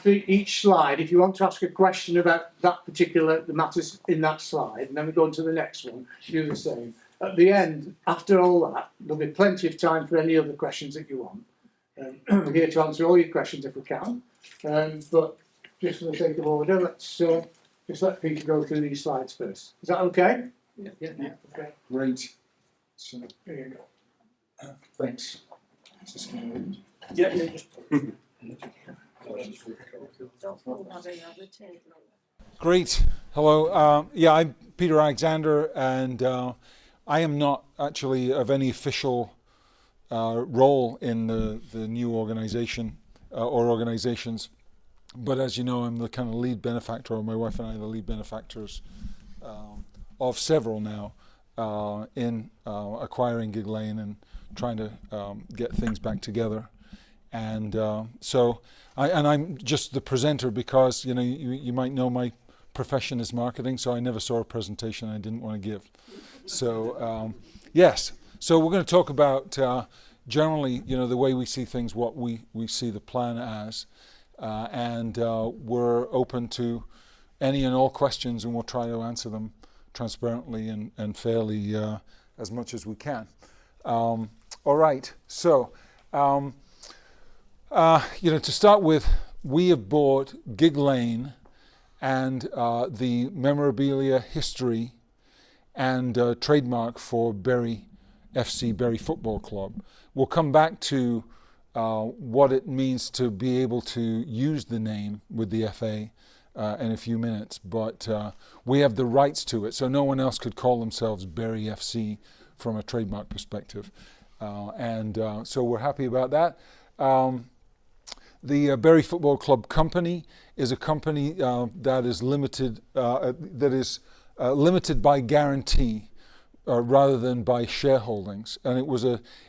after each slide, if you want to ask a question about that particular, the matters in that slide, and then we go on to the next one, do the same. At the end, after all that, there'll be plenty of time for any other questions that you want. We're here to answer all your questions if we can. But just for the sake of order, let's just let Peter go through these slides first. Is that okay? Yeah. Okay. Great. So, There you go. thanks. Yeah, just. Great. Hello. Yeah, I'm Peter Alexander, and I am not actually of any official role in the new organization or organizations. But as you know, I'm the kind of lead benefactor, or my wife and I are the lead benefactors of several now in acquiring Gigg Lane and trying to get things back together. And so I'm just the presenter because, you know, you might know my profession is marketing, so I never saw a presentation I didn't want to give. So yes, so we're going to talk about generally, you know, the way we see things, what we see the plan as, and we're open to any and all questions, and we'll try to answer them transparently and fairly as much as we can. All right, so you know, to start with, we have bought Gigg Lane and the memorabilia, history, and trademark for Bury FC, Bury Football Club. We'll come back to what it means to be able to use the name with the FA in a few minutes, but we have the rights to it, so no one else could call themselves Bury FC from a trademark perspective, and so we're happy about that. The Bury Football Club Company is a company that is limited by guarantee rather than by shareholdings, and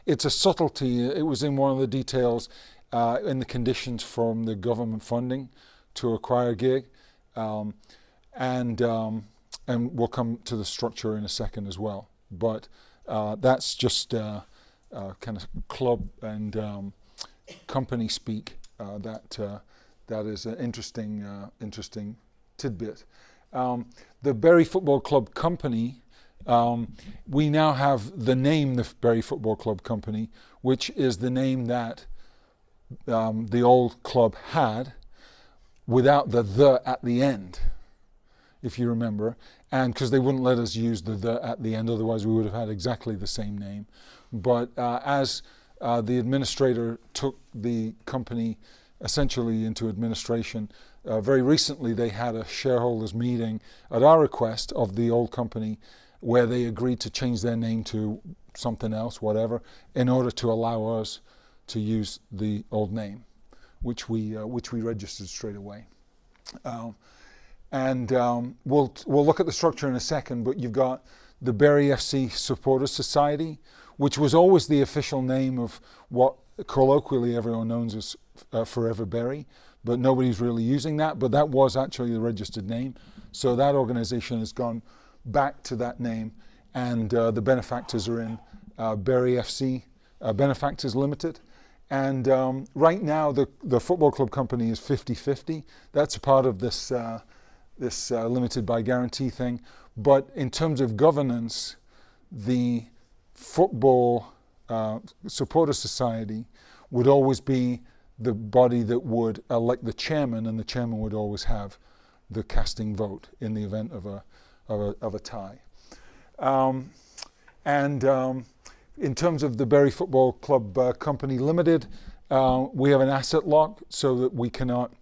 it's a subtlety. It was in one of the details in the conditions from the government funding to acquire Gigg, and we'll come to the structure in a second as well. But that's just kind of club and company speak. That is an interesting tidbit. The Bury Football Club Company, we now have the name the Bury Football Club Company, which is the name that the old club had without the at the end, if you remember, and because they wouldn't let us use the at the end, otherwise we would have had exactly the same name. But as the administrator took the company essentially into administration, very recently they had a shareholders meeting at our request of the old company where they agreed to change their name to something else, whatever, in order to allow us to use the old name, which we registered straight away. We'll look at the structure in a second, but you've got the Bury FC Supporters Society, which was always the official name of what colloquially everyone knows as Forever Bury, but nobody's really using that, but that was actually the registered name. So that organization has gone back to that name, and the benefactors are in Bury FC Benefactors Limited. And right now the football club company is 50-50. That's a part of this limited by guarantee thing. But in terms of governance, the Football Supporter Society would always be the body that would elect the chairman, and the chairman would always have the casting vote in the event of a tie. In terms of the Bury Football Club Company Limited, we have an asset lock so that we cannot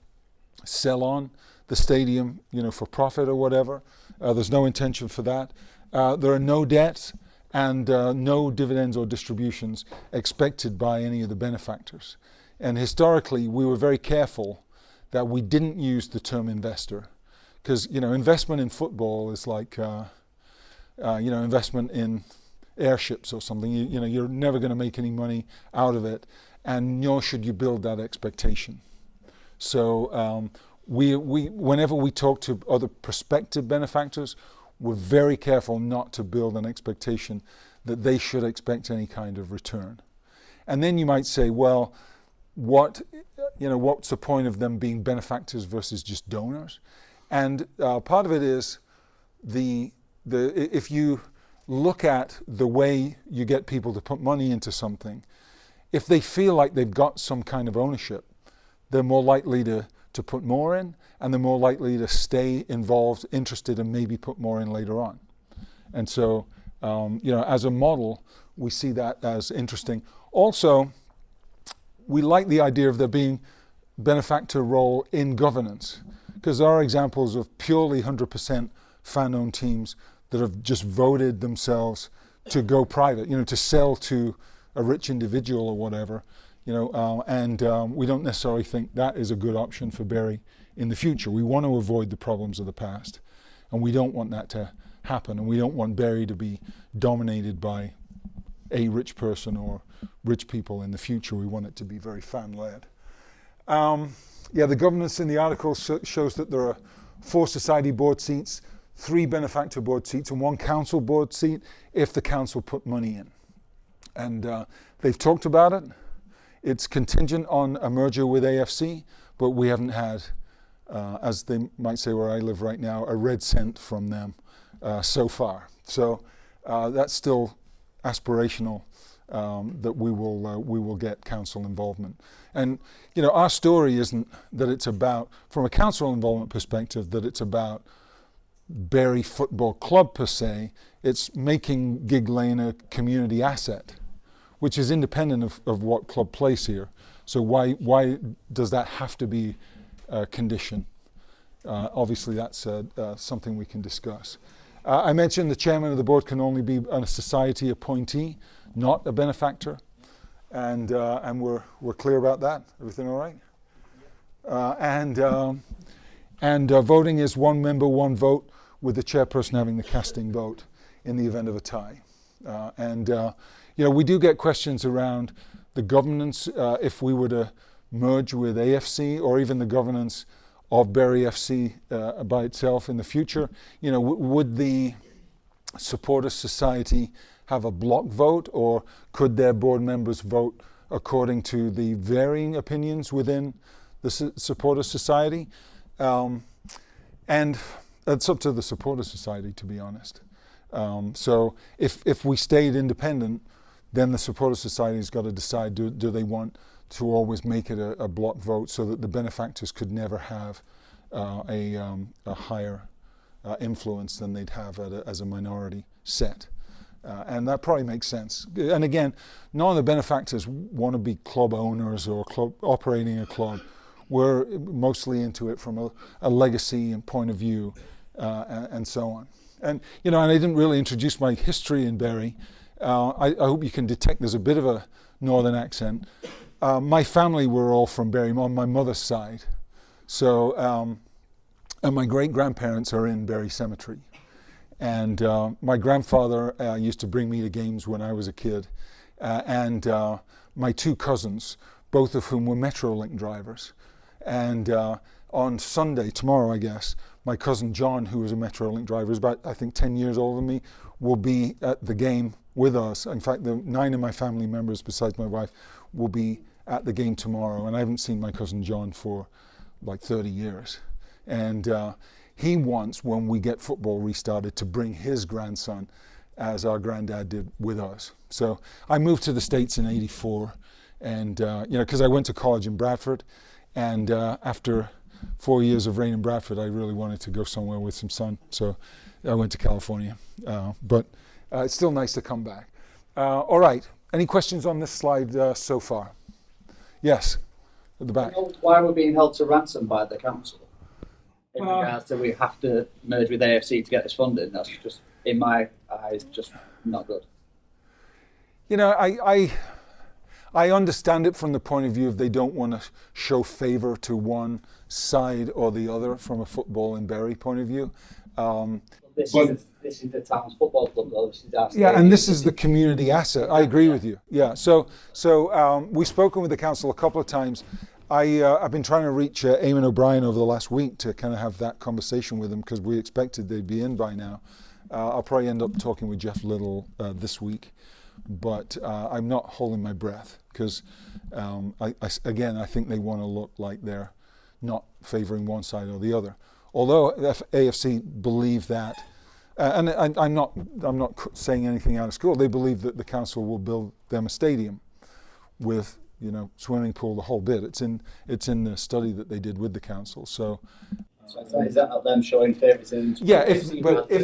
sell on the stadium, you know, for profit or whatever. There's no intention for that. There are no debts and no dividends or distributions expected by any of the benefactors. And historically, we were very careful that we didn't use the term investor, because, you know, investment in football is like, investment in airships or something. You know, you're never going to make any money out of it, and nor should you build that expectation. So we whenever we talk to other prospective benefactors, we're very careful not to build an expectation that they should expect any kind of return. And then you might say, well, what's the point of them being benefactors versus just donors? And part of it is if you look at the way you get people to put money into something, if they feel like they've got some kind of ownership, they're more likely to put more in, and they're more likely to stay involved, interested, and maybe put more in later on. And so, as a model, we see that as interesting. Also, we like the idea of there being benefactor role in governance, because there are examples of purely 100% fan-owned teams that have just voted themselves to go private, to sell to a rich individual or whatever, and we don't necessarily think that is a good option for Bury in the future. We want to avoid the problems of the past, and we don't want that to happen, and we don't want Bury to be dominated by a rich person or rich people in the future. We want it to be very fan-led. The governance in the article shows that there are 4 society board seats, 3 benefactor board seats, and 1 council board seat if the council put money in. And they've talked about it. It's contingent on a merger with AFC, but we haven't had, as they might say where I live right now, a red cent from them so far. So that's still aspirational, that we will get council involvement. And our story isn't that it's about, from a council involvement perspective, that it's about Bury Football Club per se. It's making Gigg Lane a community asset, which is independent of what club plays here. So why does that have to be a condition? Obviously that's something we can discuss. I mentioned the chairman of the board can only be a society appointee, not a benefactor, and we're clear about that. Everything all right? And voting is 1 member, 1 vote, with the chairperson having the casting vote in the event of a tie. We do get questions around the governance if we were to merge with AFC, or even the governance of Bury FC by itself in the future. Would the supporters society have a block vote, or could their board members vote according to the varying opinions within the supporters society? And it's up to the supporters society, to be honest. So if we stayed independent, then the supporters society's got to decide, do they want to always make it a block vote so that the benefactors could never have a higher influence than they'd have as a minority set. And that probably makes sense. And again, none of the benefactors want to be club owners or operating a club. We're mostly into it from a legacy and point of view, and so on. And and I didn't really introduce my history in Bury. I hope you can detect there's a bit of a northern accent. My family were all from Bury on my mother's side. So, and my great-grandparents are in Bury Cemetery. And my grandfather used to bring me to games when I was a kid. And my 2 cousins, both of whom were Metrolink drivers. And on Sunday, tomorrow I guess, my cousin John, who was a Metrolink driver, is about, I think, 10 years older than me, will be at the game with us. In fact, the 9 of my family members, besides my wife, will be at the game tomorrow. And I haven't seen my cousin John for like 30 years. And he wants, when we get football restarted, to bring his grandson, as our granddad did, with us. So I moved to the States in '84, and because I went to college in Bradford, and after 4 years of reign in Bradford, I really wanted to go somewhere with some sun, so I went to California. But it's still nice to come back. All right, any questions on this slide so far? Yes, at the back. Why we're being held to ransom by the council in regards to we have to merge with AFC to get this funding? That's just, in my eyes, just not good. I understand it from the point of view of they don't want to show favour to one side or the other from a football and Bury point of view. This is the town's football club, though. This is our Yeah, and this is the community asset. I agree with you. Yeah, so we've spoken with the council a couple of times. I've been trying to reach Eamon O'Brien over the last week to kind of have that conversation with them, because we expected they'd be in by now. I'll probably end up talking with Jeff Little this week. but I'm not holding my breath because, I think they want to look like they're not favouring one side or the other. Although AFC believe that, and I'm not saying anything out of school. They believe that the council will build them a stadium with, swimming pool, the whole bit. It's in the study that they did with the council. So is that them showing favouritism? yeah, if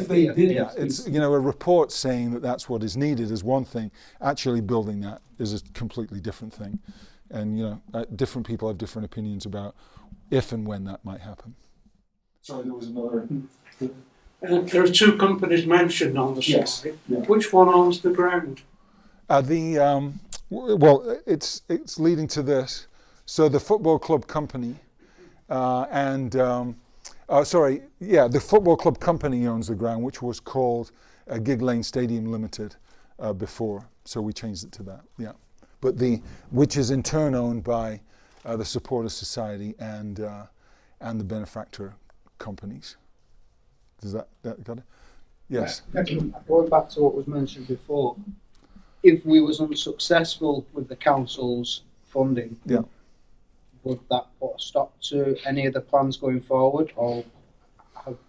they did that, it's a report saying that that's what is needed is one thing. Actually building that is a completely different thing, and different people have different opinions about if and when that might happen. Sorry, there was another. There are two companies mentioned on the slide. Yes. Yeah. Which one owns the ground? Well, it's leading to this. So the football club company, the football club company owns the ground, which was called Gigg Lane Stadium Limited before. So we changed it to that. Yeah, but which is in turn owned by the Supporters Society and the Benefactor companies. Does that got it? Yes. Going back to what was mentioned before, if we was unsuccessful with the council's funding, Yeah. would that put a stop to any of the plans going forward, or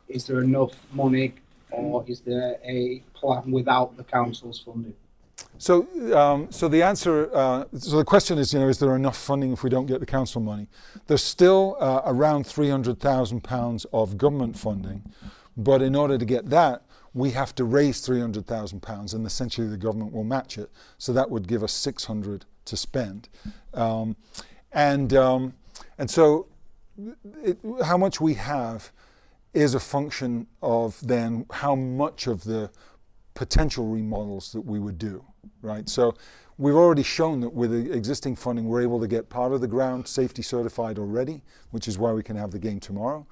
is there enough money, or is there a plan without the council's funding? So the answer, so the question is, is there enough funding if we don't get the council money? There's still around £300,000 of government funding, but in order to get that, we have to raise £300,000, and essentially the government will match it. So that would give us 600 to spend, and so how much we have is a function of then how much of the potential remodels that we would do, right? So we've already shown that with the existing funding, we're able to get part of the ground safety certified already, which is why we can have the game tomorrow.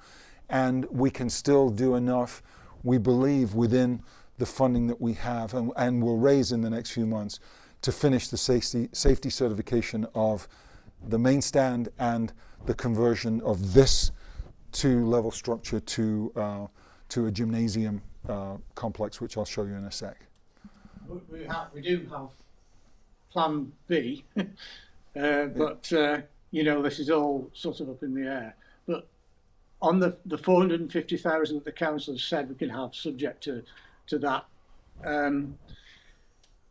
And we can still do enough, we believe, within the funding that we have and will raise in the next few months to finish the safety certification of the main stand and the conversion of this two-level structure to a gymnasium complex, which I'll show you in a sec. We do have Plan B, but this is all sort of up in the air. But on the 450,000 that the council has said we can have, subject to that,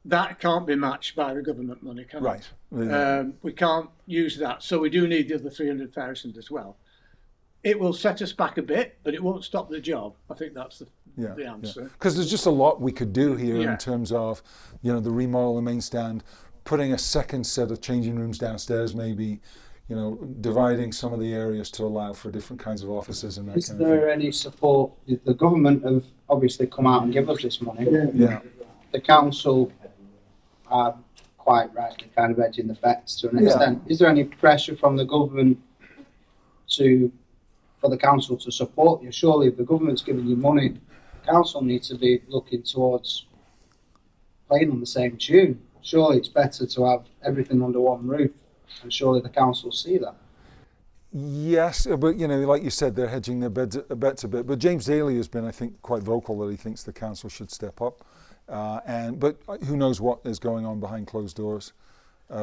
that can't be matched by the government money, can it? Right. We can't use that, so we do need the other 300,000 as well. It will set us back a bit, but it won't stop the job. I think that's the answer. Because there's just a lot we could do here in terms of, the remodel, the main stand, putting a second set of changing rooms downstairs, maybe, dividing some of the areas to allow for different kinds of offices and that Is kind of thing. there any support? The government have obviously come out and give us this money. Yeah. The council are quite rightly kind of edging the bets to an extent. Is there any pressure from the government for the council to support you? Surely if the government's giving you money, the council needs to be looking towards playing on the same tune. Surely it's better to have everything under one roof, and surely the council see that. Yes, but like you said, they're hedging their bets a bit. But James Daly has been, I think, quite vocal that he thinks the council should step up. But who knows what is going on behind closed doors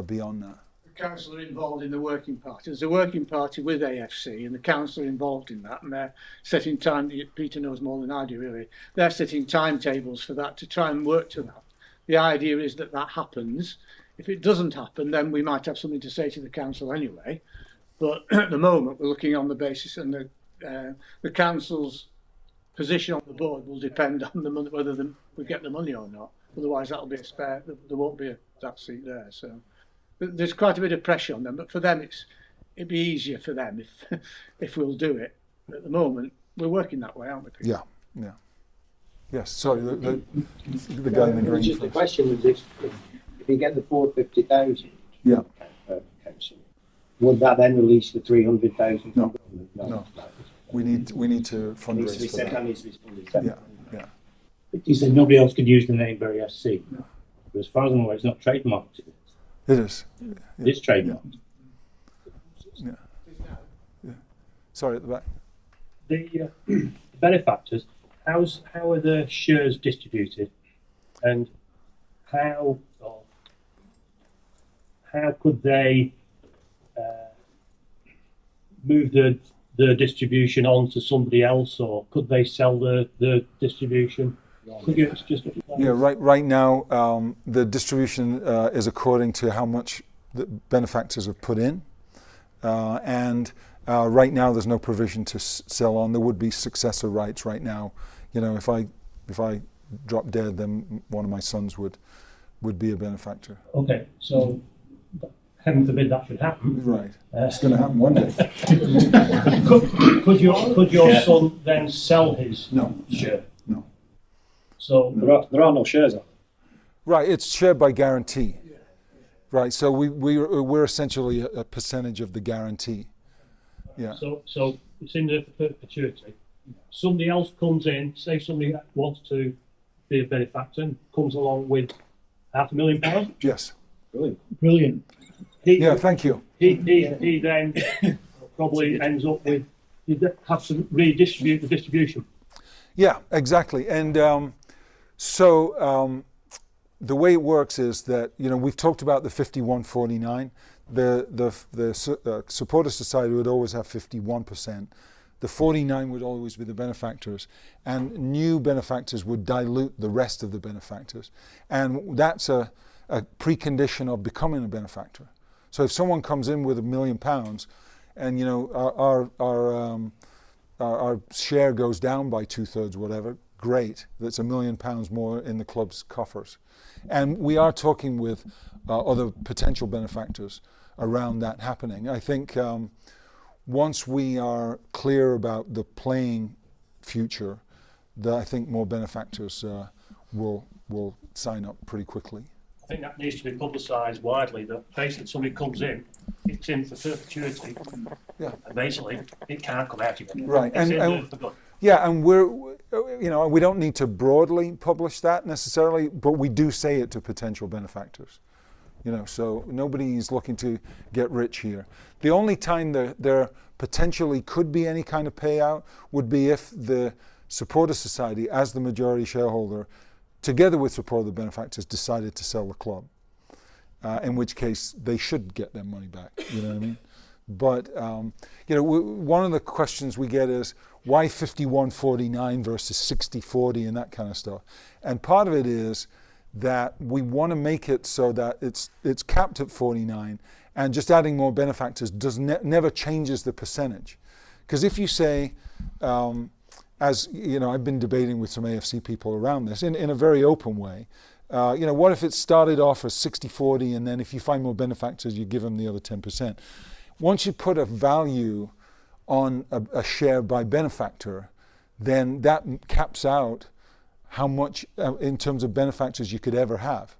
beyond that. The council are involved in the working party. There's a working party with AFC, and the council are involved in that, and they're setting time. Peter knows more than I do, really. They're setting timetables for that to try and work to that. The idea is that happens. If it doesn't happen, then we might have something to say to the council anyway. But at the moment, we're looking on the basis, and the council's position on the board will depend on the money, whether we get the money or not. Otherwise, that'll be a spare. There won't be that seat there. So there's quite a bit of pressure on them. But for them, it'd be easier for them if we'll do it. At the moment, we're working that way, aren't we, Peter? Yeah. Yes. Sorry, the guy in the green. The question was if you get the 450,000. Yeah. Council, would that then release the 300,000? No. We need to fundraise for that. Needs to be funded. Yeah. You said nobody else could use the name Bury SC. No. But as far as I'm aware, it's not trademarked. It is. It's trademarked. Yeah. Sorry, at the back. The benefactors, how are the shares distributed, and how or how could they move the distribution on to somebody else, or could they sell the distribution? Could you just Yeah, right now, the distribution is according to how much the benefactors have put in. And right now, there's no provision to sell on. There would be successor rights right now. You know, if I drop dead, then one of my sons would be a benefactor. Okay, so heaven forbid that should happen. Right. It's going to happen one day. Could your son then sell his No. share? No. So There are no shares. Right. It's shared by guarantee. Right. So we're essentially a percentage of the guarantee. Yeah. So it's in the perpetuity. Somebody else comes in, say somebody wants to be a benefactor, and comes along with £500,000. Yes. Brilliant. Yeah. Thank you. He then probably ends up with, he has to redistribute the distribution. Yeah. Exactly. And so the way it works is that, you know, we've talked about the 51-49. The supporter society would always have 51%. The 49 would always be the benefactors, and new benefactors would dilute the rest of the benefactors. And that's a precondition of becoming a benefactor. So if someone comes in with £1 million, and you know our share goes down by 2/3, whatever, great. That's £1 million more in the club's coffers. And we are talking with other potential benefactors around that happening. I think once we are clear about the playing future, I think more benefactors will sign up pretty quickly. I think that needs to be publicised widely, that basically somebody comes in, it's in for perpetuity, Yeah. and basically it can't come out again. Right. It's in there for good. Yeah, and we don't need to broadly publish that necessarily, but we do say it to potential benefactors. You know, so nobody's looking to get rich here. The only time there potentially could be any kind of payout would be if the supporter society, as the majority shareholder, together with support of the benefactors, decided to sell the club. In which case they should get their money back. You know what I mean? But you know, one of the questions we get is why 51-49 versus 60-40 and that kind of stuff. And part of it is that we want to make it so that it's capped at 49, and just adding more benefactors never changes the percentage. Because if you say, as you know, I've been debating with some AFC people around this in a very open way. You know, what if it started off as 60-40, and then if you find more benefactors, you give them the other 10%. Once you put a value on a share by benefactor, then that caps out how much in terms of benefactors you could ever have.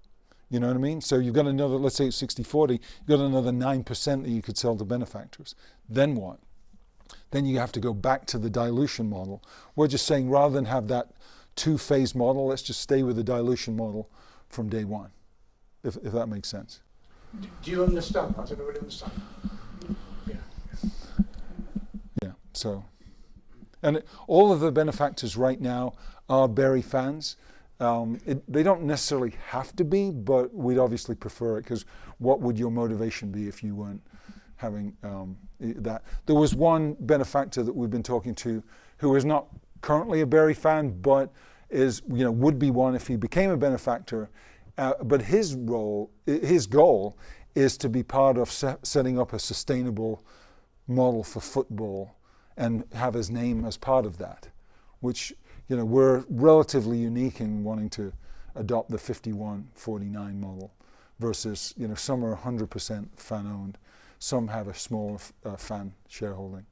You know what I mean? So you've got another, let's say it's 60-40, you've got another 9% that you could sell to benefactors. Then what? Then you have to go back to the dilution model. We're just saying rather than have that two-phase model, let's just stay with the dilution model from day one, if that makes sense. Do you understand that? Does everybody understand? Yeah, so. And all of the benefactors right now are Berry fans. They don't necessarily have to be, but we'd obviously prefer it, because what would your motivation be if you weren't having that? There was one benefactor that we've been talking to who is not currently a Berry fan, but is, you know, would be one if he became a benefactor. But his goal is to be part of setting up a sustainable model for football and have his name as part of that, which, you know, we're relatively unique in wanting to adopt the 51-49 model versus, you know, some are 100% fan owned, some have a small fan shareholding.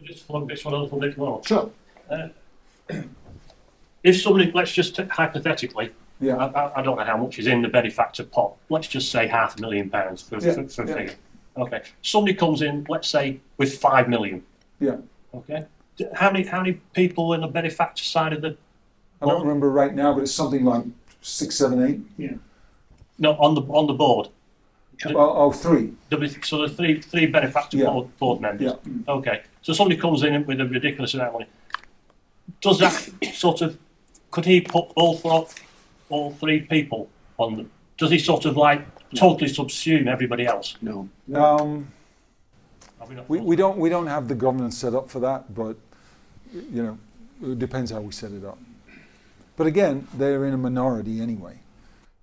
Just plug this one a little bit more. Sure. If somebody, let's just hypothetically, Yeah. I don't know how much is in the benefactor pot. Let's just say £500,000 for figure. Okay. Somebody comes in, let's say, with 5 million. Yeah. Okay. How many people in the benefactor side of the? I don't remember right now, but it's something like 6, 7, 8. Yeah. No, on the board. Three. So the three benefactor board members. Yeah. Okay. So somebody comes in with a ridiculous amount of money. Does that sort of, could he put all three people on does he sort of like totally subsume everybody else? No. Have we not- We don't have the governance set up for that, but you know, it depends how we set it up. But again, they're in a minority anyway.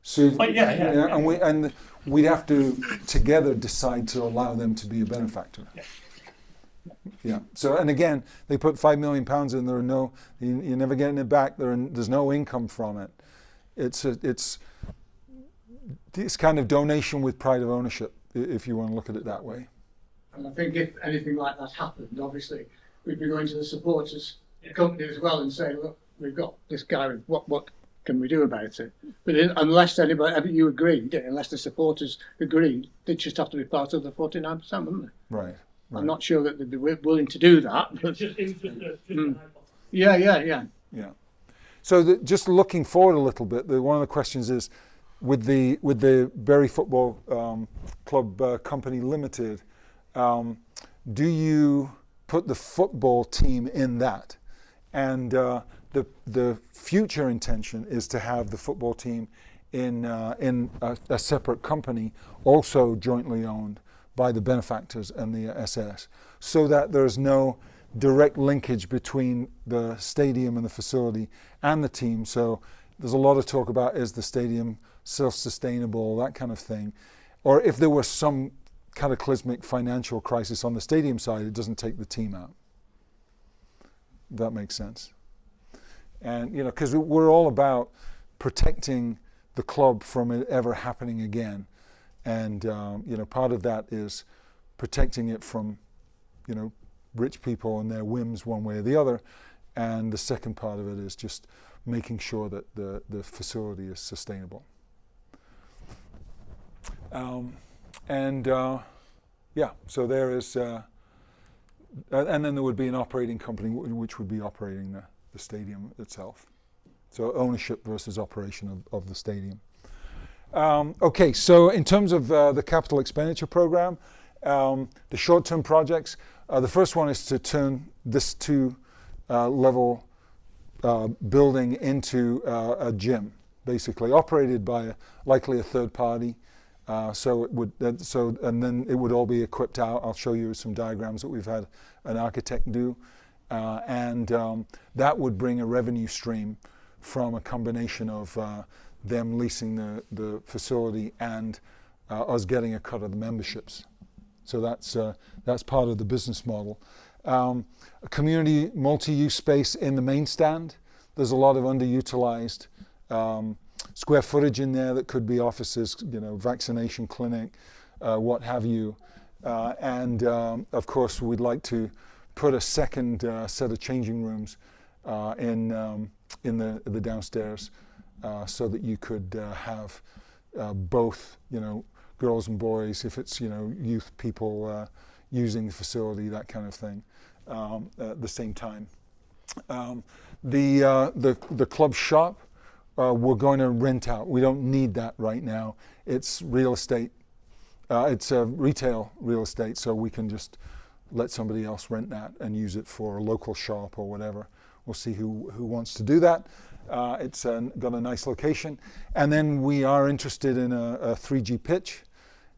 So But yeah. and we'd have to together decide to allow them to be a benefactor. Yeah. Yeah. So and again, they put £5 million in. There are no, you're never getting it back. There's no income from it. It's kind of donation with pride of ownership, if you want to look at it that way. And I think if anything like that happened, obviously, we'd be going to the supporters company as well and saying, look, we've got this guy, what can we do about it? But unless you agreed, unless the supporters agreed, they'd just have to be part of the 49%, wouldn't they? Right. I'm not sure that they'd be willing to do that. But It was just a hypothesis. yeah. So just looking forward a little bit, one of the questions is, with the Bury Football Club Company Limited, do you put the football team in that? And the future intention is to have the football team in a separate company, also jointly owned by the benefactors and the SS, so that there's no direct linkage between the stadium and the facility and the team. So there's a lot of talk about, is the stadium self-sustainable, that kind of thing. Or if there was some cataclysmic financial crisis on the stadium side, it doesn't take the team out. That makes sense. And, you know, because we're all about protecting the club from it ever happening again. And, you know, part of that is protecting it from, you know, rich people and their whims one way or the other. And the second part of it is just making sure that the facility is sustainable. So there is, and then there would be an operating company which would be operating the stadium itself. So ownership versus operation of the stadium. Okay, so in terms of the capital expenditure program, the short-term projects, the first one is to turn this two-level building into a gym, basically operated by likely a third party. So it would, and then it would all be equipped out. I'll show you some diagrams that we've had an architect do, and that would bring a revenue stream from a combination of them leasing the facility and us getting a cut of the memberships. So that's part of the business model. A community multi-use space in the main stand. There's a lot of underutilized square footage in there that could be offices, you know, vaccination clinic, what have you. And of course, we'd like to put a second set of changing rooms in the downstairs, so that you could have both, you know, girls and boys, if it's, you know, youth people using the facility, that kind of thing, at the same time. The club shop, we're going to rent out. We don't need that right now. It's real estate. It's retail real estate, so we can just let somebody else rent that and use it for a local shop or whatever. We'll see who wants to do that. It's got a nice location. And then we are interested in a 3G pitch.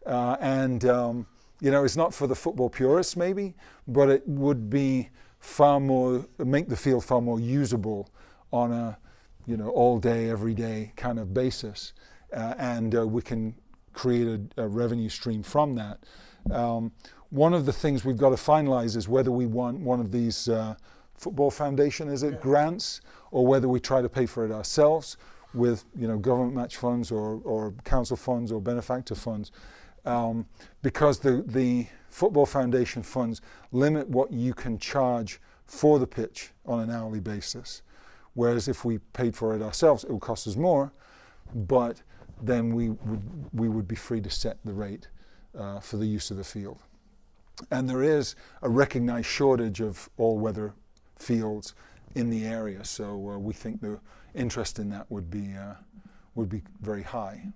You know, it's not for the football purists maybe, but it would be make the field far more usable on a, you know, all day, every day kind of basis. We can create a revenue stream from that. One of the things we've got to finalize is whether we want one of these football foundation, grants, or whether we try to pay for it ourselves with, you know, government match funds or council funds or benefactor funds, because the football foundation funds limit what you can charge for the pitch on an hourly basis, whereas if we paid for it ourselves, it would cost us more, but then we would be free to set the rate for the use of the field. And there is a recognized shortage of all-weather fields in the area, so we think the interest in that would be very high.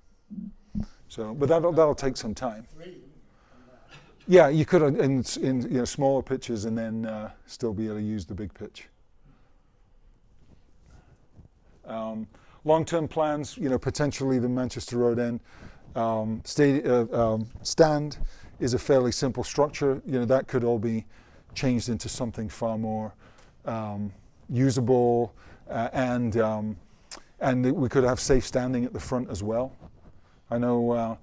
So, but that'll take some time. Yeah, you could in you know, smaller pitches and then still be able to use the big pitch. Long-term plans, potentially the Manchester Road End stand is a fairly simple structure. That could all be changed into something far more usable, and we could have safe standing at the front as well. I know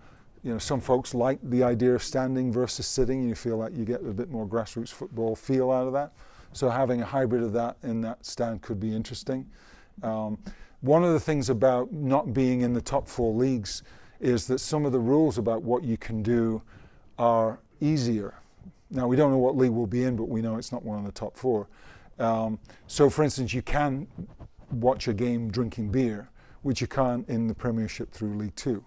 some folks like the idea of standing versus sitting. You feel like you get a bit more grassroots football feel out of that. So having a hybrid of that in that stand could be interesting. One of the things about not being in the top 4 leagues is that some of the rules about what you can do are easier. Now, we don't know what league we'll be in, but we know it's not one of the top 4. So, for instance, you can watch a game drinking beer, which you can't in the Premiership through League 2.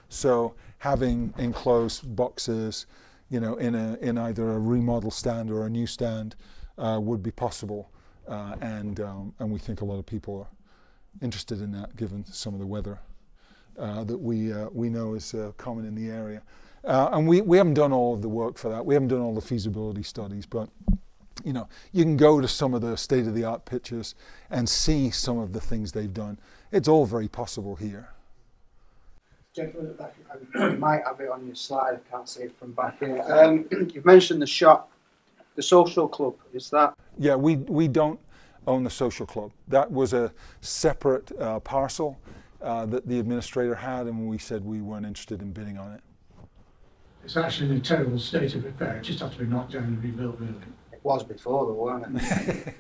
So having enclosed boxes, in either a remodel stand or a new stand would be possible, and we think a lot of people are interested in that, given some of the weather that we know is common in the area. And we haven't done all of the work for that. We haven't done all the feasibility studies, but you can go to some of the state-of-the-art pitches and see some of the things they've done. It's all very possible here. Gentlemen at the back, you might have it on your slide, I can't see it from back here. You've mentioned the shop, the social club, is that? Yeah, we don't own the social club. That was a separate parcel that the administrator had, and we said we weren't interested in bidding on it. It's actually in a terrible state of repair. It just had to be knocked down and rebuilt, really. It was before though, wasn't it?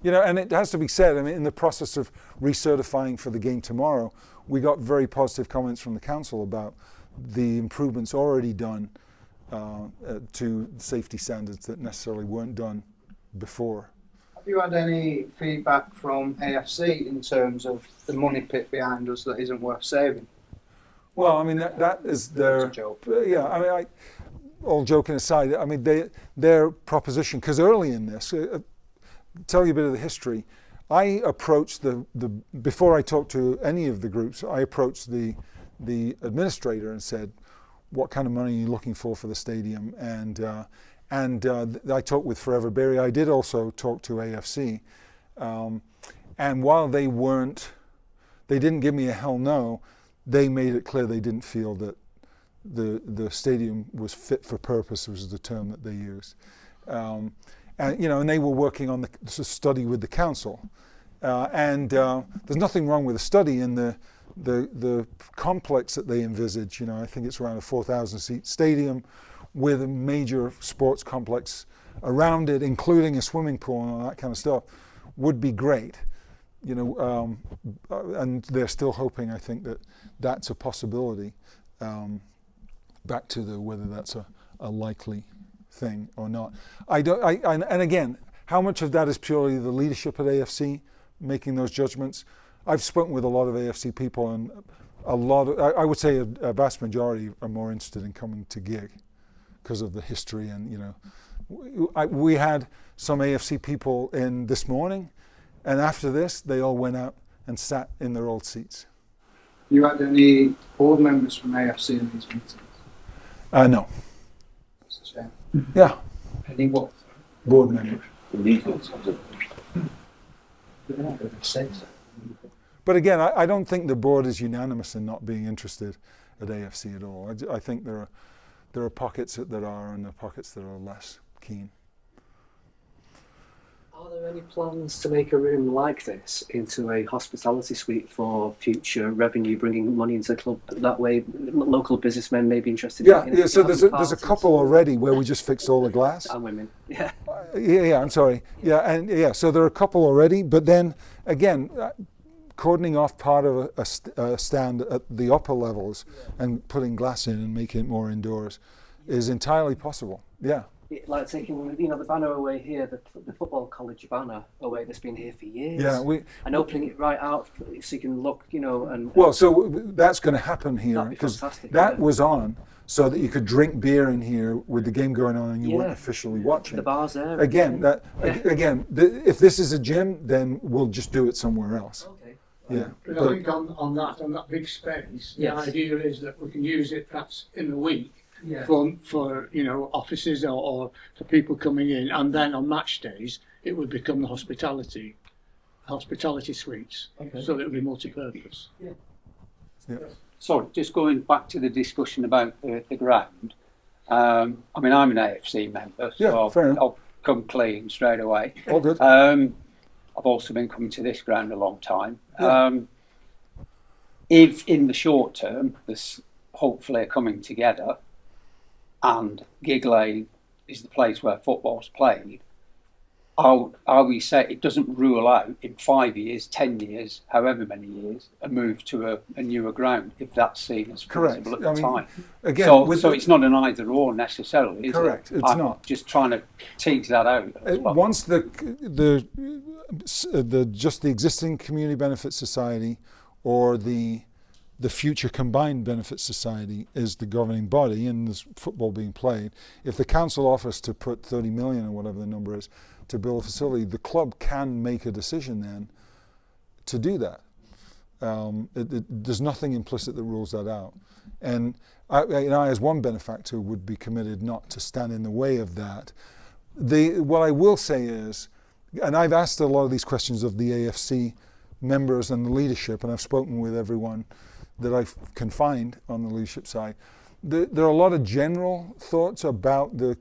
And it has to be said, in the process of recertifying for the game tomorrow, we got very positive comments from the council about the improvements already done to safety standards that necessarily weren't done before. Have you had any feedback from AFC in terms of the money pit behind us that isn't worth saving? Well, that is their joke. Yeah, all joking aside, their proposition, because early in this, tell you a bit of the history. I approached before I talked to any of the groups, I approached the administrator and said, what kind of money are you looking for the stadium? And I talked with Forever Berry. I did also talk to AFC. And while they didn't give me a hell no, they made it clear they didn't feel that the stadium was fit for purpose, was the term that they used. And they were working on the study with the council. There's nothing wrong with the study in the complex that they envisage. I think it's around a 4,000 seat stadium with a major sports complex around it, including a swimming pool and all that kind of stuff, would be great. And they're still hoping, I think, that that's a possibility. Back to whether that's a likely thing or not. And again, how much of that is purely the leadership at AFC making those judgments? I've spoken with a lot of AFC people, and I would say a vast majority are more interested in coming to Gigg because of the history. And we had some AFC people in this morning, and after this they all went out and sat in their old seats. You had any board members from AFC in these meetings? No. That's a shame. Yeah. Any what? Board members. But again, I don't think the board is unanimous in not being interested at AFC at all. I think there are pockets that are, and there are pockets that are less keen. Are there any plans to make a room like this into a hospitality suite for future revenue, bringing money into the club? That way, local businessmen may be interested. Yeah. So there's a couple already where we just fixed all the glass. And women. Yeah. Yeah. I'm sorry. Yeah. So there are a couple already, but then again, cordoning off part of a stand at the upper levels and putting glass in and making it more indoors is entirely possible. Yeah. Like taking, the banner away here, the football college banner away that's been here for years. Yeah, and opening it right out so you can look, and. Well, so that's going to happen here because that was on so that you could drink beer in here with the game going on and you weren't officially watching. The bar's there. Again, if this is a gym, then we'll just do it somewhere else. Okay. Yeah. But I think on that big space, the idea is that we can use it perhaps in the week. Yeah. For offices or for people coming in, and then on match days it would become the hospitality hospitality suites, so that it'll be multi-purpose. Sorry, just going back to the discussion about the ground. I mean, I'm an AFC member, so fair enough. I'll come clean straight away. All good. I've also been coming to this ground a long time. Yeah. If in the short term, there's hopefully a coming together, and Gigg Lane is the place where football's played, are we say it doesn't rule out in 5 years, 10 years, however many years, a move to a newer ground if that's seen as Correct. feasible at the time. Again, So it's not an either or necessarily, is correct. it? It's I'm not. just trying to tease that out. as well. Once the just the existing community benefit society or the future combined benefit society is the governing body and there's football being played, if the council offers to put 30 million or whatever the number is to build a facility, the club can make a decision then to do that. There's nothing implicit that rules that out. And I, as one benefactor, would be committed not to stand in the way of that. What I will say is, and I've asked a lot of these questions of the AFC members and the leadership, and I've spoken with everyone that I can find on the leadership side. There are a lot of general thoughts about the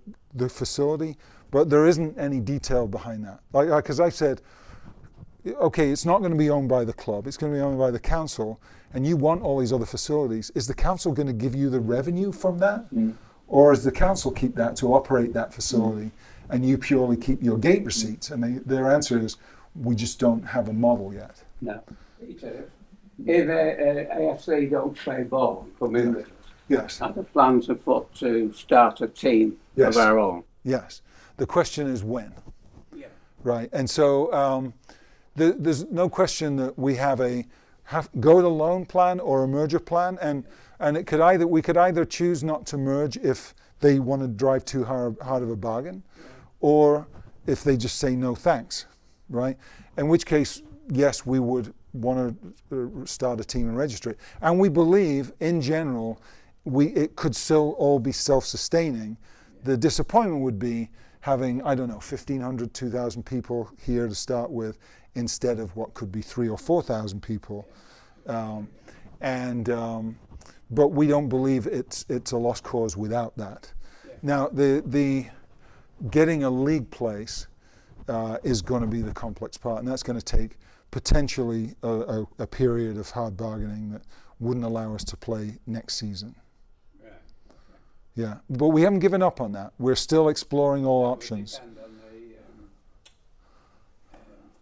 facility, but there isn't any detail behind that. Because I said, okay, it's not going to be owned by the club, it's going to be owned by the council, and you want all these other facilities. Is the council going to give you the revenue from that? Or does the council keep that to operate that facility, and you purely keep your gate receipts? And their answer is, we just don't have a model yet. No. Peter, if AFC don't play ball and come in with us, Yes. and the plans are put to start a team Yes. of our own. Yes. The question is when. Yeah. Right. And so there's no question that we have a go it alone plan or a merger plan, and it could we could either choose not to merge if they want to drive too hard of a bargain, or if they just say no thanks, right? In which case, yes, we would want to start a team and register it. And we believe, in general, it could still all be self-sustaining. The disappointment would be having, 1,500, 2,000 people here to start with, instead of what could be 3,000 or 4,000 people. But we don't believe it's a lost cause without that. Now, the getting a league place is going to be the complex part, and that's going to take potentially a period of hard bargaining that wouldn't allow us to play next season. Yeah, but we haven't given up on that. We're still exploring all options. Depend on the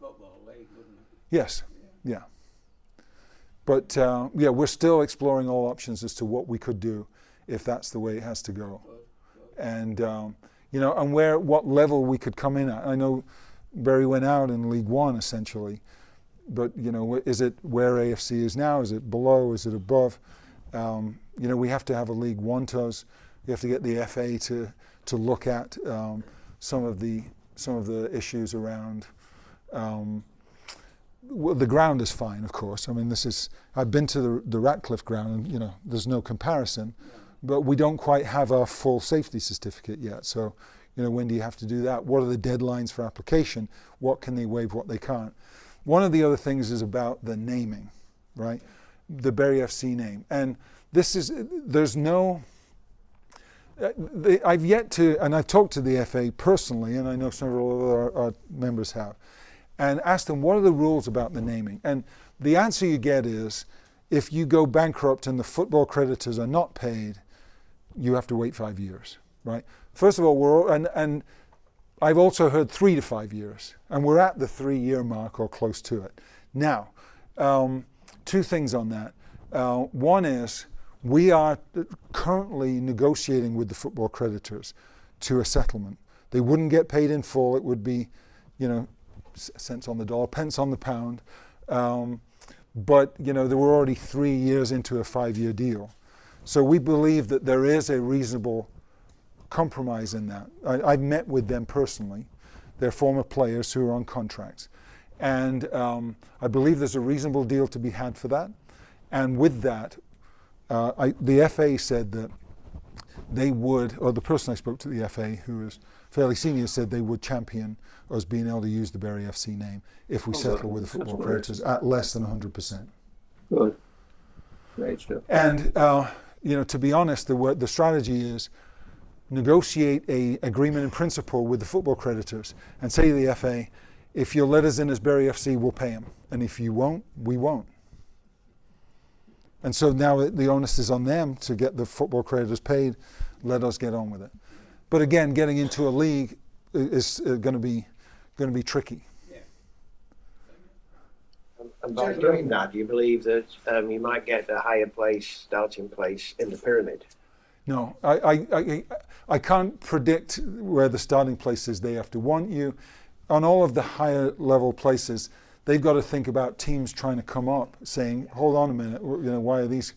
football league, wouldn't it? Yes, yeah. But we're still exploring all options as to what we could do if that's the way it has to go. And and what level we could come in at. I know Bury went out in League One essentially, but is it where AFC is now? Is it below? Is it above? We have to have a League One to us. We have to get the FA to look at some of the issues around. Well, the ground is fine, of course. I mean, I've been to the Ratcliffe ground, and there's no comparison, but we don't quite have our full safety certificate yet. So, when do you have to do that? What are the deadlines for application? What can they waive? What they can't? One of the other things is about the naming, right? The Bury FC name, and there's no. I've yet to, and I've talked to the FA personally, and I know several of our members have, and asked them, what are the rules about the naming? And the answer you get is, if you go bankrupt and the football creditors are not paid, you have to wait 5 years, right? First of all, and I've also heard 3 to 5 years, and we're at the 3-year mark or close to it. Now, 2 things on that. One is, we are currently negotiating with the football creditors to a settlement. They wouldn't get paid in full. It would be, cents on the dollar, pence on the pound. But they were already 3 years into a 5-year deal. So we believe that there is a reasonable compromise in that. I've met with them personally. They're former players who are on contracts. And I believe there's a reasonable deal to be had for that. And with that, the FA said that they would, or the person I spoke to at the FA, who was fairly senior, said they would champion us being able to use the Bury FC name if we settle with the football creditors at less than 100%. Good. Great stuff. And to be honest, the strategy is negotiate a agreement in principle with the football creditors and say to the FA, if you'll let us in as Bury FC, we'll pay them. And if you won't, we won't. And so now the onus is on them to get the football creditors paid. Let us get on with it. But again, getting into a league is going to be tricky. And by doing that, do you believe that you might get a higher starting place in the pyramid? No, I can't predict where the starting place is. They have to want you. On all of the higher level places, they've got to think about teams trying to come up, saying, hold on a minute, why are these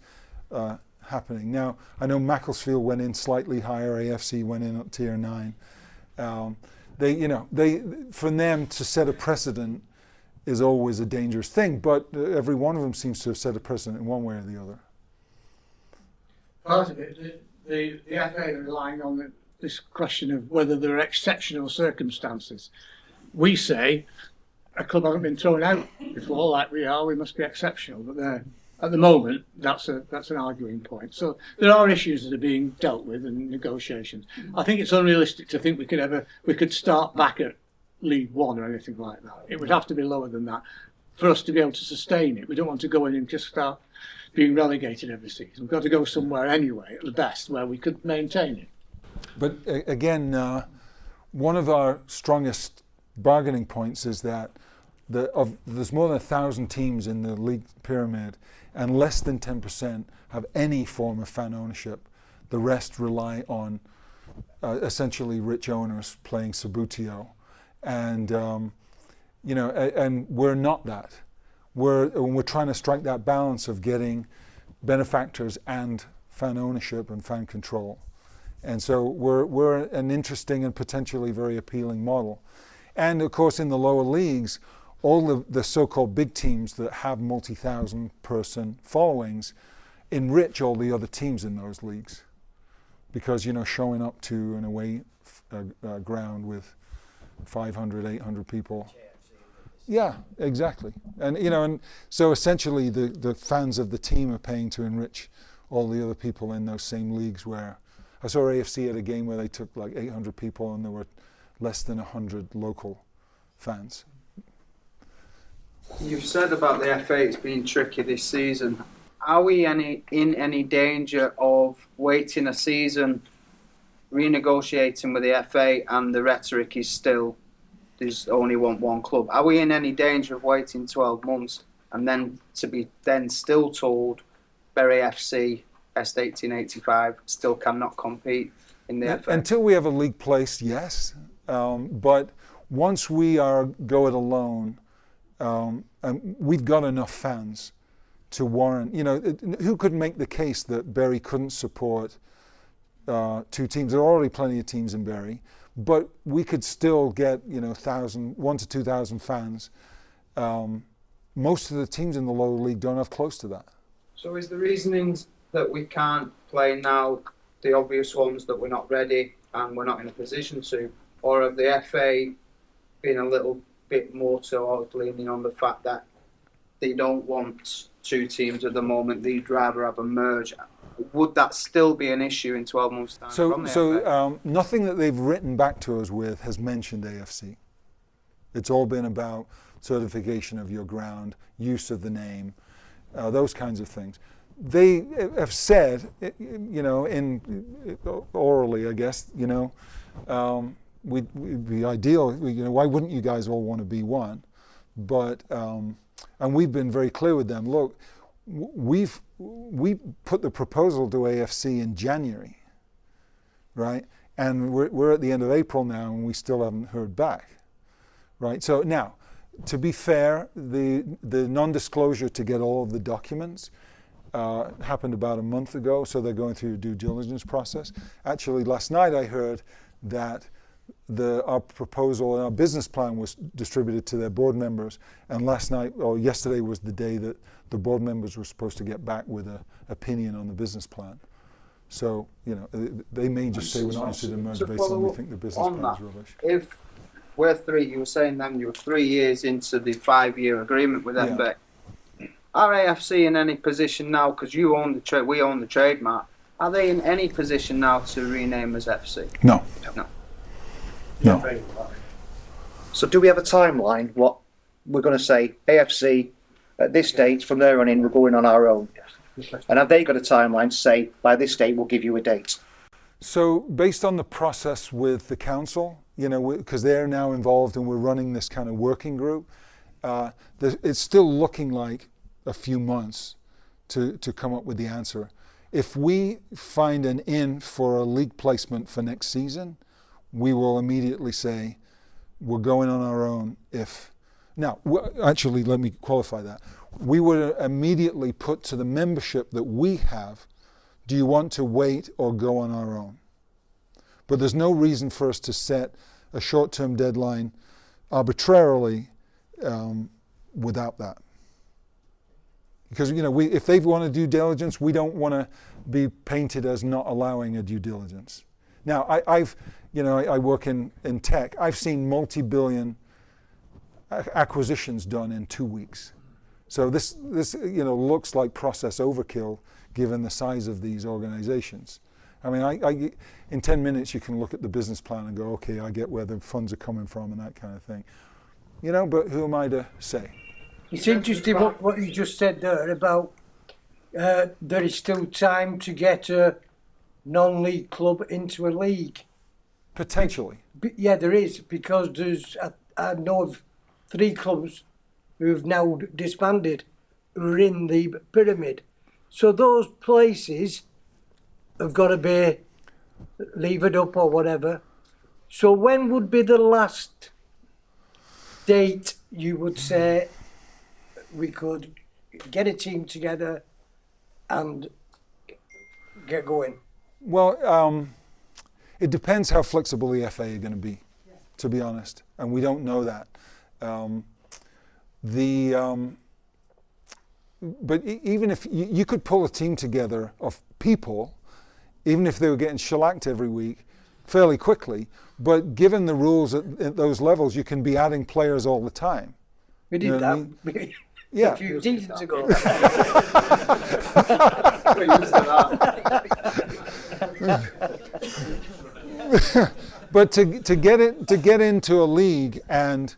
happening? Now, I know Macclesfield went in slightly higher, AFC went in at tier 9. For them to set a precedent is always a dangerous thing, but every one of them seems to have set a precedent in one way or the other. Part of it, the FA are relying on this question of whether there are exceptional circumstances. We say a club hasn't been thrown out before, like we are. We must be exceptional, but at the moment that's an arguing point. So there are issues that are being dealt with in negotiations. I think it's unrealistic to think we could start back at League One or anything like that. It would have to be lower than that for us to be able to sustain it. We don't want to go in and just start being relegated every season. We've got to go somewhere anyway, at the best, where we could maintain it. But again, one of our strongest bargaining points is that there's more than 1,000 teams in the league pyramid, and less than 10% have any form of fan ownership. The rest rely on essentially rich owners playing Sabutio. And and we're not that. We're trying to strike that balance of getting benefactors and fan ownership and fan control. And so we're an interesting and potentially very appealing model. And of course, in the lower leagues, all the so-called big teams that have multi-thousand person followings enrich all the other teams in those leagues, because showing up to an away ground with 500, 800 people. Yeah, exactly. And and so essentially the fans of the team are paying to enrich all the other people in those same leagues. Where I saw AFC at a game where they took like 800 people and there were less than 100 local fans. You've said about the FA it's been tricky this season. Are we in any danger of waiting a season, renegotiating with the FA, and the rhetoric is still there's only one club? Are we in any danger of waiting 12 months and then to be still told Bury FC best 1885 still cannot compete in the FA? Until we have a league place, yes. But once we go it alone, and we've got enough fans to warrant. Who could make the case that Bury couldn't support two teams? There are already plenty of teams in Bury, but we could still get 1,000 to 2,000 fans. Most of the teams in the lower league don't have close to that. So is the reasoning that we can't play now the obvious ones, that we're not ready and we're not in a position to, or have the FA been a little bit more towards leaning on the fact that they don't want two teams at the moment, they'd rather have a merge? Would that still be an issue in 12 months' time? So nothing that they've written back to us with has mentioned AFC. It's all been about certification of your ground, use of the name, those kinds of things. They have said, orally, I guess, we'd be ideal. Why wouldn't you guys all want to be one? But and we've been very clear with them. Look, we put the proposal to AFC in January, right? And we're at the end of April now, and we still haven't heard back, right? So now, to be fair, the non-disclosure to get all of the documents happened about a month ago, so they're going through a due diligence process. Actually, last night I heard that our proposal and our business plan was distributed to their board members, and yesterday was the day that the board members were supposed to get back with an opinion on the business plan. So, they may just say we're not interested in merge To based on follow we up think the business on plan is that, rubbish. If you were saying then you were 3 years into the 5-year agreement with Yeah. FA, are AFC in any position now, because you own the trade, we own the trademark, are they in any position now to rename as FC? No. No. So do we have a timeline? What we're going to say, AFC at this date, from there on in, we're going on our own. And have they got a timeline to say, by this date, we'll give you a date? So based on the process with the council, because they're now involved and we're running this kind of working group, it's still looking like a few months to come up with the answer. If we find an in for a league placement for next season, we will immediately say we're going on our own. Actually, let me qualify that. We would immediately put to the membership that we have, do you want to wait or go on our own? But there's no reason for us to set a short-term deadline arbitrarily without that. Because if they want to due diligence, we don't want to be painted as not allowing a due diligence. Now, I work in tech. I've seen multi-billion acquisitions done in 2 weeks. So this looks like process overkill given the size of these organizations. I mean, in 10 minutes you can look at the business plan and go, okay, I get where the funds are coming from and that kind of thing. But who am I to say? It's interesting what you just said there about there is still time to get a non-league club into a league. Potentially. Yeah, there is, because I know of 3 clubs who have now disbanded who are in the pyramid. So those places have got to be levered up or whatever. So when would be the last date you would say we could get a team together and get going? Well, it depends how flexible the FA are going to be, to be honest, and we don't know that. But even if you could pull a team together of people, even if they were getting shellacked every week, fairly quickly, but given the rules at those levels, you can be adding players all the time. We did that. I mean? Yeah. A few seasons ago. But to get into a league and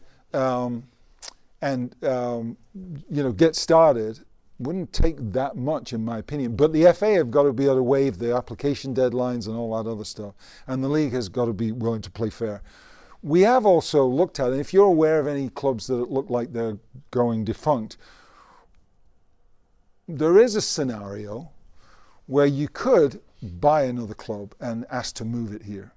get started wouldn't take that much, in my opinion. But the FA have got to be able to waive the application deadlines and all that other stuff, and the league has got to be willing to play fair. We have also looked at, and if you're aware of any clubs that look like they're going defunct, there is a scenario where you could buy another club and ask to move it here,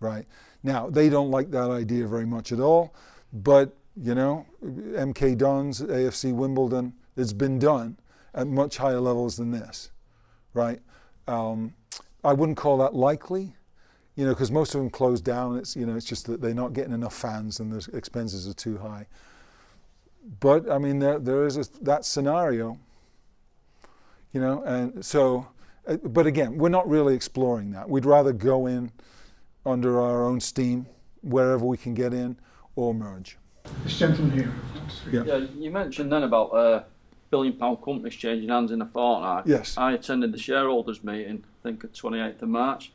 right? Now, they don't like that idea very much at all, but, MK Dons, AFC Wimbledon, it's been done at much higher levels than this, right? I wouldn't call that likely, because most of them closed down. It's just that they're not getting enough fans and the expenses are too high. But I mean, there is that scenario, and so. But again, we're not really exploring that. We'd rather go in under our own steam, wherever we can get in, or merge. This gentleman here. Yeah, you mentioned then about £1 billion companies changing hands in a fortnight. Yes. I attended the shareholders meeting, I think, at 28th of March,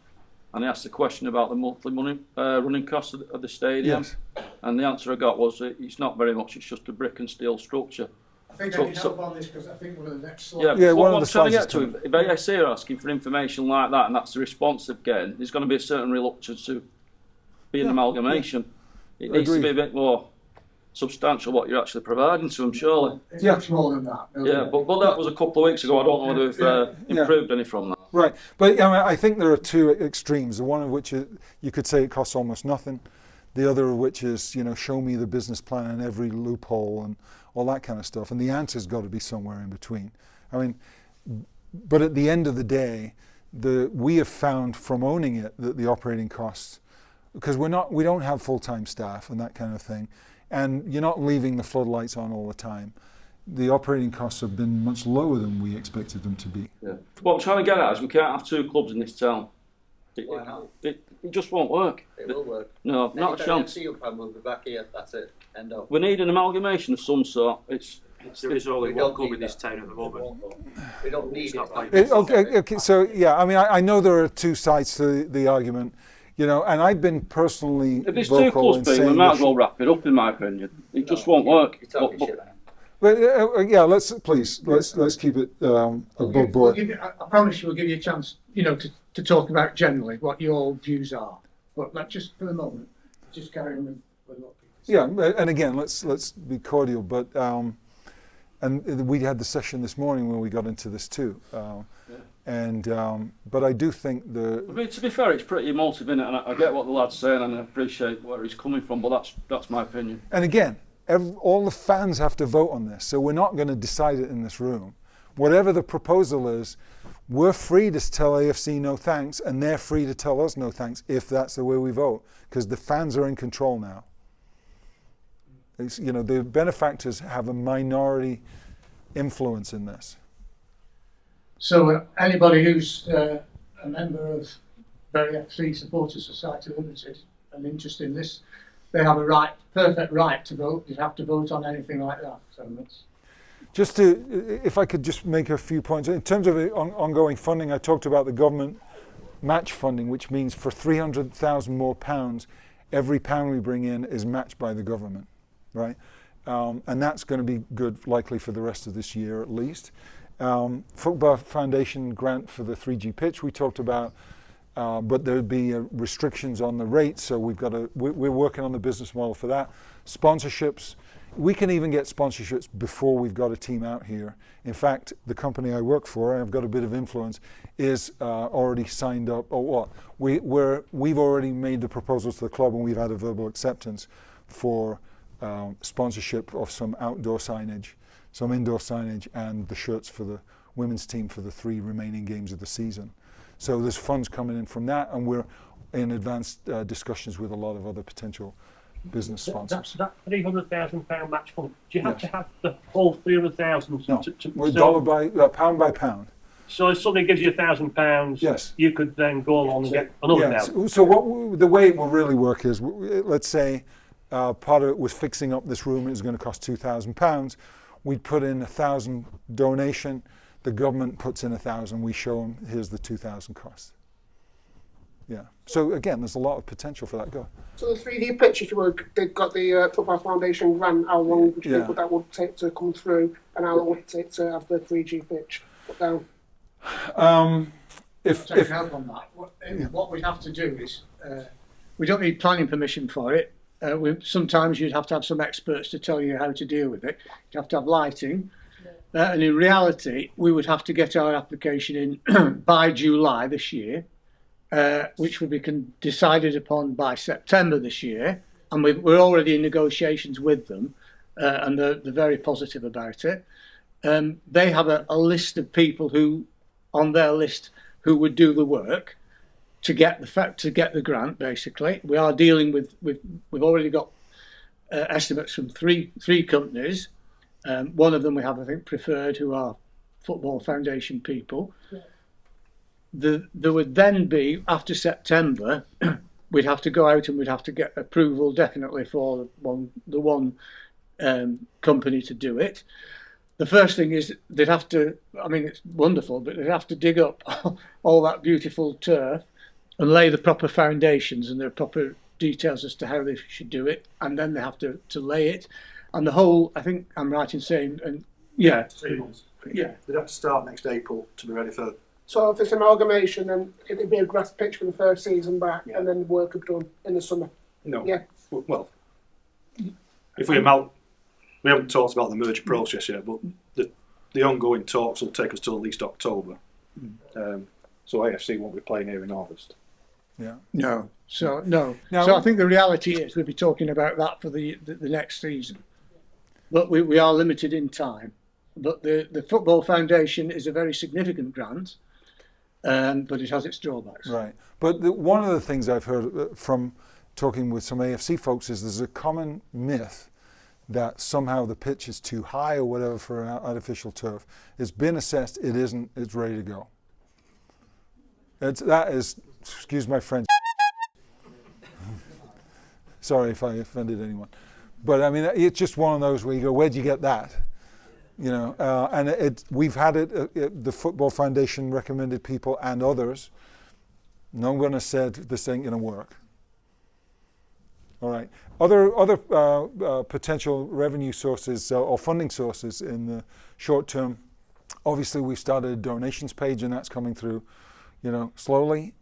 and I asked the question about the monthly running costs of the stadium. Yes. And the answer I got was it's not very much, it's just a brick and steel structure. I think I need help on this because I think one of the next slides. Yeah, one what of I'm the trying to slides get to, if ASC are asking for information like that and that's the response they're getting, there's going to be a certain reluctance to be an amalgamation. It needs to be a bit more substantial what you're actually providing to them, surely. It's much more than that. Yeah, but that was a couple of weeks ago. I don't know whether they've improved any from that. Right, but I think there are two extremes. The one of which is, you could say it costs almost nothing. The other of which is, show me the business plan and every loophole and all that kind of stuff. And the answer's got to be somewhere in between. I mean, but at the end of the day, we have found from owning it that the operating costs, because we don't have full-time staff and that kind of thing, and you're not leaving the floodlights on all the time. the operating costs have been much lower than we expected them to be. Yeah. What I'm trying to get at is we can't have two clubs in this town. Why not? It just won't work. It will work. No, not a chance. We'll be back here. That's it. End of. We need an amalgamation of some sort. There is only one club in this town at the moment. We don't need it. Okay, so yeah, I mean, I know there are two sides to the argument, you know, and I've been personally If there's two vocal clubs in being, we saying might as well wrap it up, in my opinion. It just won't work. but yeah, let's keep it above board. I promise you we'll give you a chance, you know, to talk about generally what your views are. But let's just, for the moment, just carry on with what people say. Yeah, and again, let's be cordial, but and we had the session this morning when we got into this too. But I do think I mean, to be fair, it's pretty emotive, innit? And I get what the lad's saying, and I appreciate where he's coming from. But that's my opinion. And again, all the fans have to vote on this, so we're not going to decide it in this room. Whatever the proposal is, we're free to tell AFC no thanks, and they're free to tell us no thanks if that's the way we vote, because the fans are in control now. You know, the benefactors have a minority influence in this. So anybody who's a member of Bury FC Supporters Society Limited and interested in this, they have a perfect right to vote. You'd have to vote on anything like that. So that's... Just if I could just make a few points. In terms of ongoing funding, I talked about the government match funding, which means for £300,000 more pounds, every pound we bring in is matched by the government, right? And that's going to be good, likely for the rest of this year at least. Football Foundation grant for the 3G pitch we talked about, but there'd be restrictions on the rate, so we're working on the business model for that. Sponsorships, we can even get sponsorships before we've got a team out here. In fact, the company I work for, I've got a bit of influence, is already signed up, or what? We've already made the proposal to the club, and we've had a verbal acceptance for sponsorship of some outdoor signage, some indoor signage, and the shirts for the women's team for the 3 remaining games of the season. So there's funds coming in from that, and we're in advanced discussions with a lot of other potential business sponsors. That £300,000 match fund, do you have to have the whole 300,000? No, we're pound by pound. So if somebody gives you £1,000, yes, you could then go along and get another £1,000. So the way it will really work is, let's say part of it was fixing up this room. It was going to cost £2,000. We'd put in 1,000 donation. The government puts in 1,000. We show them, here's the 2,000 cost. Yeah. So again, there's a lot of potential for that. Go. So the 3D pitch, if you were, they've got the Football Foundation grant. How long would you think that would take to come through, and how long would it take to have the 3G pitch put down? If help on that, what we'd have to do is we don't need planning permission for it. Sometimes you'd have to have some experts to tell you how to deal with it. You'd have to have lighting, and in reality, we would have to get our application in by July this year. Which would be decided upon by September this year, and we're already in negotiations with them, and they're very positive about it. They have a list of people who, on their list, who would do the work to get the grant. Basically, we are dealing with we've already got estimates from three companies. One of them we have, I think, preferred, who are Football Foundation people. Yeah. There would then be, after September, we'd have to go out and we'd have to get approval definitely for the one company to do it. The first thing is they'd have to, I mean, it's wonderful, but they'd have to dig up all that beautiful turf and lay the proper foundations and the proper details as to how they should do it, and then they have to lay it. And the whole, I think I'm right in saying, and yeah. 3 months. Yeah, they'd have to start next April to be ready for. So if it's amalgamation, then it'd be a grass pitch for the first season back, and then work would be done in the summer. No. Yeah. Well, if we haven't talked about the merger process yet, but the ongoing talks will take us till at least October. So AFC won't be playing here in August. Yeah. No. So no. So I think the reality is we'll be talking about that for the next season. But we are limited in time. But the Football Foundation is a very significant grant. But it has its drawbacks. Right. But one of the things I've heard from talking with some AFC folks is there's a common myth that somehow the pitch is too high or whatever for artificial turf. It's been assessed, it isn't, it's ready to go. That is, excuse my French. Sorry if I offended anyone. But I mean, it's just one of those where you go, where'd you get that? You know, and we've had it, the Football Foundation recommended people and others. No one has said this ain't going to work. All right. Other potential revenue sources or funding sources in the short term. Obviously, we've started a donations page, and that's coming through, you know, slowly.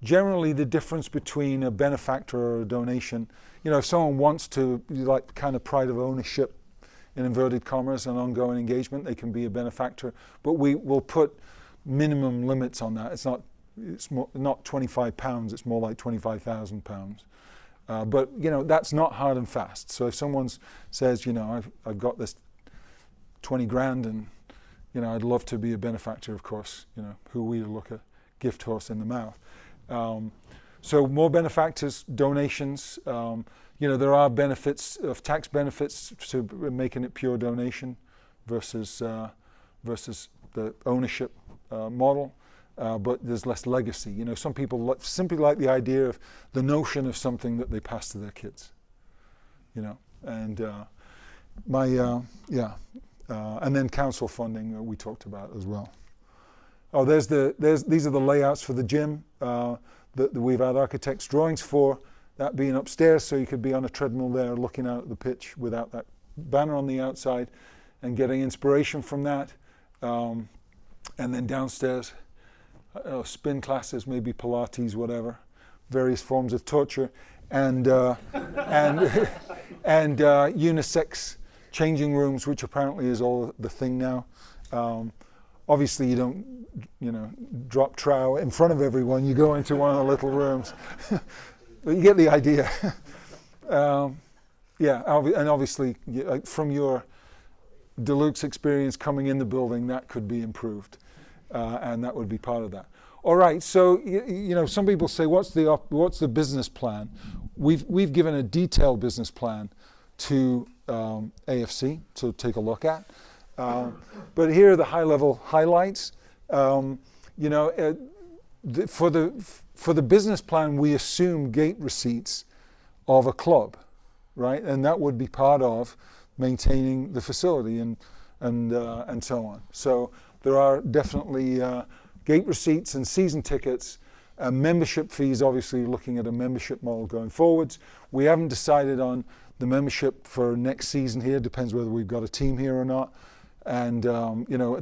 Generally, the difference between a benefactor or a donation, you know, if someone wants to, like, kind of pride of ownership, in inverted commas, and ongoing engagement, they can be a benefactor. But we will put minimum limits on that. It's not £25. It's more like £25,000. But you know, that's not hard and fast. So if someone says, you know, I've got this 20 grand, and you know, I'd love to be a benefactor, of course, you know, who we look a gift horse in the mouth. So more benefactors, donations. You know, there are benefits of tax benefits to making it pure donation versus the ownership model. But there's less legacy. You know, some people simply like the idea of the notion of something that they pass to their kids. You know, and and then council funding we talked about as well. Oh, these are the layouts for the gym that we've had architects' drawings for. That being upstairs, so you could be on a treadmill there looking out at the pitch without that banner on the outside, and getting inspiration from that. And then downstairs, spin classes, maybe Pilates, whatever, various forms of torture, and unisex changing rooms, which apparently is all the thing now. Obviously, you don't, you know, drop trow in front of everyone. You go into one of the little rooms, but you get the idea. Yeah, and obviously, from your deluxe experience coming in the building, that could be improved. And that would be part of that. All right, so you know, some people say, what's the business plan? We've given a detailed business plan to AFC to take a look at. But here are the high-level highlights. You know, for the business plan, we assume gate receipts of a club, right? And that would be part of maintaining the facility and so on. So there are definitely gate receipts and season tickets, membership fees, obviously looking at a membership model going forwards. We haven't decided on the membership for next season here, depends whether we've got a team here or not. And you know,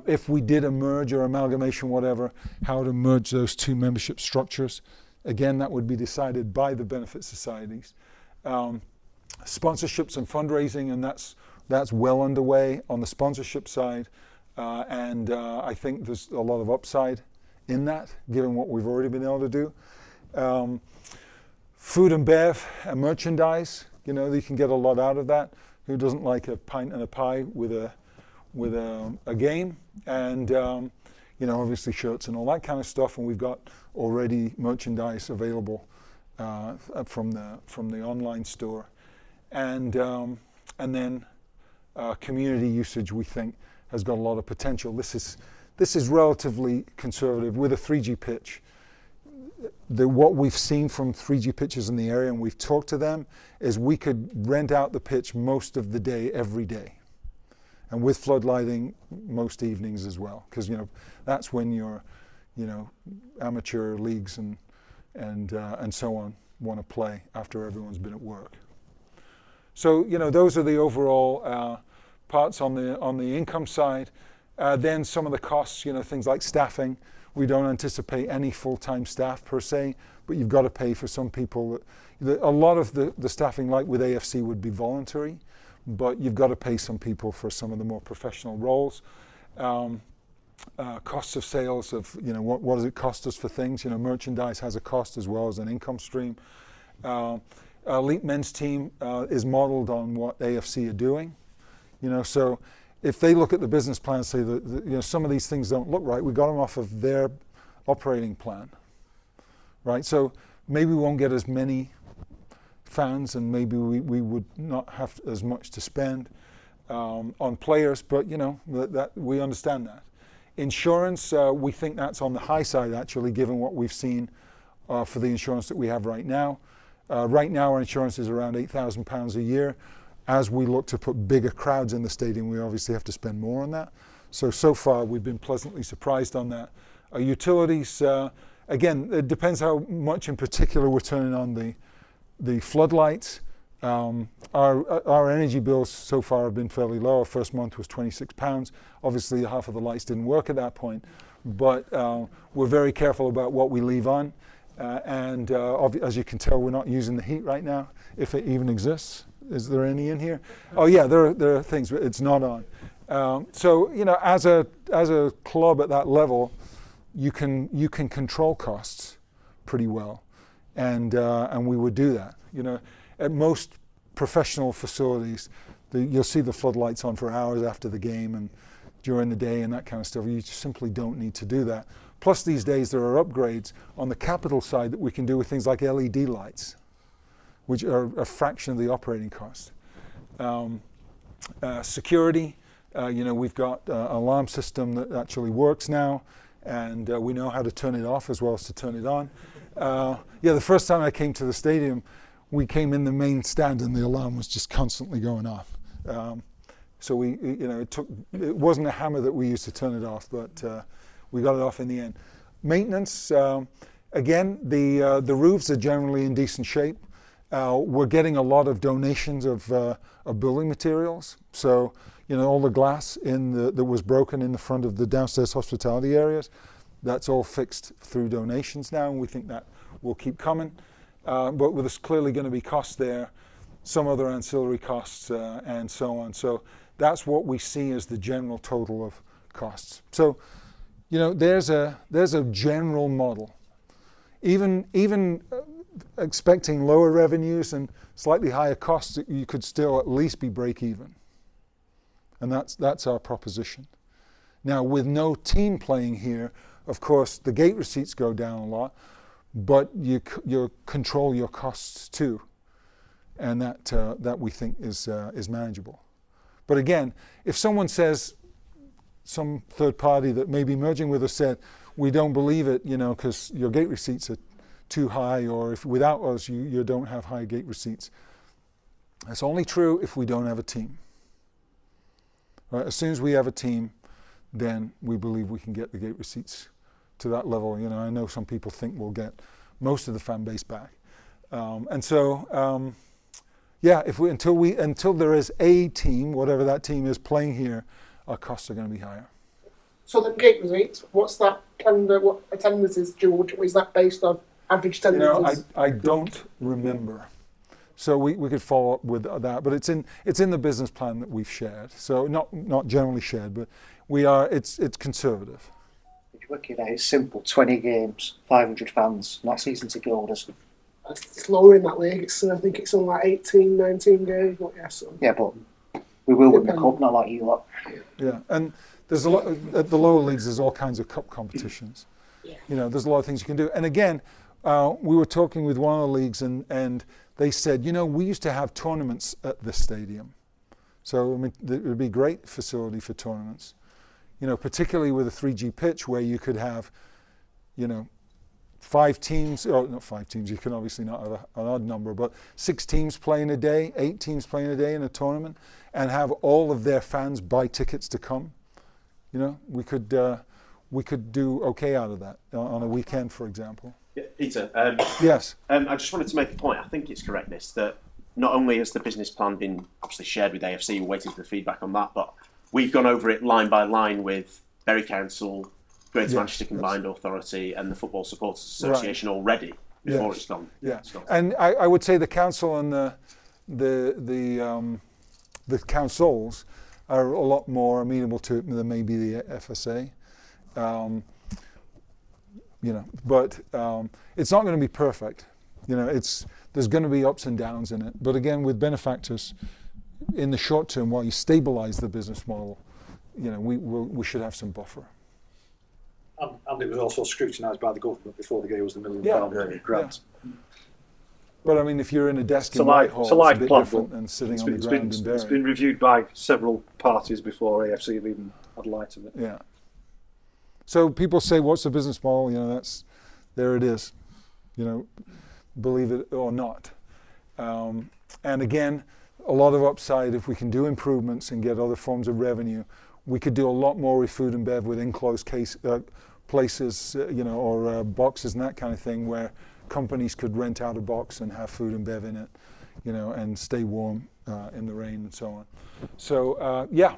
if we did a merge or amalgamation, whatever, how to merge those two membership structures. Again, that would be decided by the benefit societies. Sponsorships and fundraising, and that's well underway on the sponsorship side. And I think there's a lot of upside in that, given what we've already been able to do. Food and bev and merchandise, you know, you can get a lot out of that. Who doesn't like a pint and a pie with a game? And you know, obviously shirts and all that kind of stuff. And we've got already merchandise available from the online store. And then community usage, we think, has got a lot of potential. This is relatively conservative with a 3G pitch. What we've seen from 3G pitches in the area, and we've talked to them, is we could rent out the pitch most of the day, every day, and with floodlighting most evenings as well, because you know that's when your, you know, amateur leagues and so on want to play after everyone's been at work. So you know, those are the overall parts on the income side. Then some of the costs, you know, things like staffing. We don't anticipate any full-time staff per se, but you've got to pay for some people. A lot of the staffing, like with AFC, would be voluntary, but you've got to pay some people for some of the more professional roles. Costs of sales of, you know, what does it cost us for things? You know, merchandise has a cost as well as an income stream. Elite men's team is modeled on what AFC are doing. You know, so if they look at the business plan and say that you know, some of these things don't look right, we got them off of their operating plan, right? So maybe we won't get as many fans, and maybe we would not have as much to spend on players, but that we understand that. Insurance, we think that's on the high side actually, given what we've seen for the insurance that we have right now. Right now our insurance is around £8,000 a year. As we look to put bigger crowds in the stadium, we obviously have to spend more on that. So far we've been pleasantly surprised on that. Utilities, again, it depends how much in particular we're turning on the floodlights. Our energy bills so far have been fairly low. Our first month was £26. Obviously half of the lights didn't work at that point, but we're very careful about what we leave on. And as you can tell, we're not using the heat right now, if it even exists. Is there any in here? Oh yeah, there are things, but it's not on. So as a club at that level, you can control costs pretty well, and we would do that. At most professional facilities, you'll see the floodlights on for hours after the game and during the day and that kind of stuff. You just simply don't need to do that. Plus these days there are upgrades on the capital side that we can do with things like LED lights, which are a fraction of the operating cost. Security, we've got an alarm system that actually works now, and we know how to turn it off as well as to turn it on. The first time I came to the stadium, we came in the main stand and the alarm was just constantly going off. So it wasn't a hammer that we used to turn it off, but we got it off in the end. Maintenance, again, the roofs are generally in decent shape. We're getting a lot of donations of building materials. So, all the glass that was broken in the front of the downstairs hospitality areas, that's all fixed through donations now, and we think that will keep coming. But there's clearly going to be costs there, some other ancillary costs, and so on. So that's what we see as the general total of costs. So, there's a general model. Even expecting lower revenues and slightly higher costs, you could still at least be break even. And that's our proposition. Now, with no team playing here, of course, the gate receipts go down a lot, but you control your costs too, and that we think is manageable. But again, if someone says, some third party that may be merging with us said, we don't believe it, because your gate receipts are too high, or if without us you don't have high gate receipts. That's only true if we don't have a team. Right? As soon as we have a team, then we believe we can get the gate receipts to that level. I know some people think we'll get most of the fan base back, until there is a team, whatever that team is playing here, our costs are going to be higher. So the gate receipts, what's that? What attendance is due? Is that based on average attendance? I don't remember. So we could follow up with that, but it's in the business plan that we've shared. So not generally shared, but it's conservative. If you work it out, it's simple. 20 games, 500 fans, not season ticket holders. It's lower in that league. I think it's on like 18, 19 games. But yeah, so. Yeah, but we will win the cup, not like you lot. Yeah, and there's a lot at the lower leagues. There's all kinds of cup competitions. There's a lot of things you can do. And again, we were talking with one of the leagues, and they said, we used to have tournaments at this stadium. So it would be a great facility for tournaments. Particularly with a 3G pitch where you could have, 5 teams, or not 5 teams, you can obviously not have an odd number, but 6 teams playing a day, 8 teams playing a day in a tournament, and have all of their fans buy tickets to come. We could do okay out of that on a weekend, for example. Yeah, Peter. Yes. I just wanted to make a point. I think it's correct that not only has the business plan been obviously shared with AFC, we're waiting for the feedback on that, but we've gone over it line by line with Bury Council, Greater Manchester Combined Authority, and the Football Supporters Association already before it's gone. Yeah, and I would say the council and the councils are a lot more amenable to it than maybe the FSA. But it's not going to be perfect. There's going to be ups and downs in it. But again, with benefactors, in the short term, while you stabilise the business model, we should have some buffer. And it was also scrutinised by the government before they gave us the £1 million grant. But I mean, if you're in a desk It's a in live, Whitehall, it's a live bit plan, different but than sitting it's on been, the ground it's and been, it's bearing. been reviewed by several parties before AFC have even had light of it. Yeah. So people say, what's the business model? You know, there it is. You know, believe it or not. And again, a lot of upside if we can do improvements and get other forms of revenue. We could do a lot more with food and bev with enclosed places, you know, or boxes and that kind of thing, where companies could rent out a box and have food and bev in it, you know, and stay warm in the rain and so on. So yeah,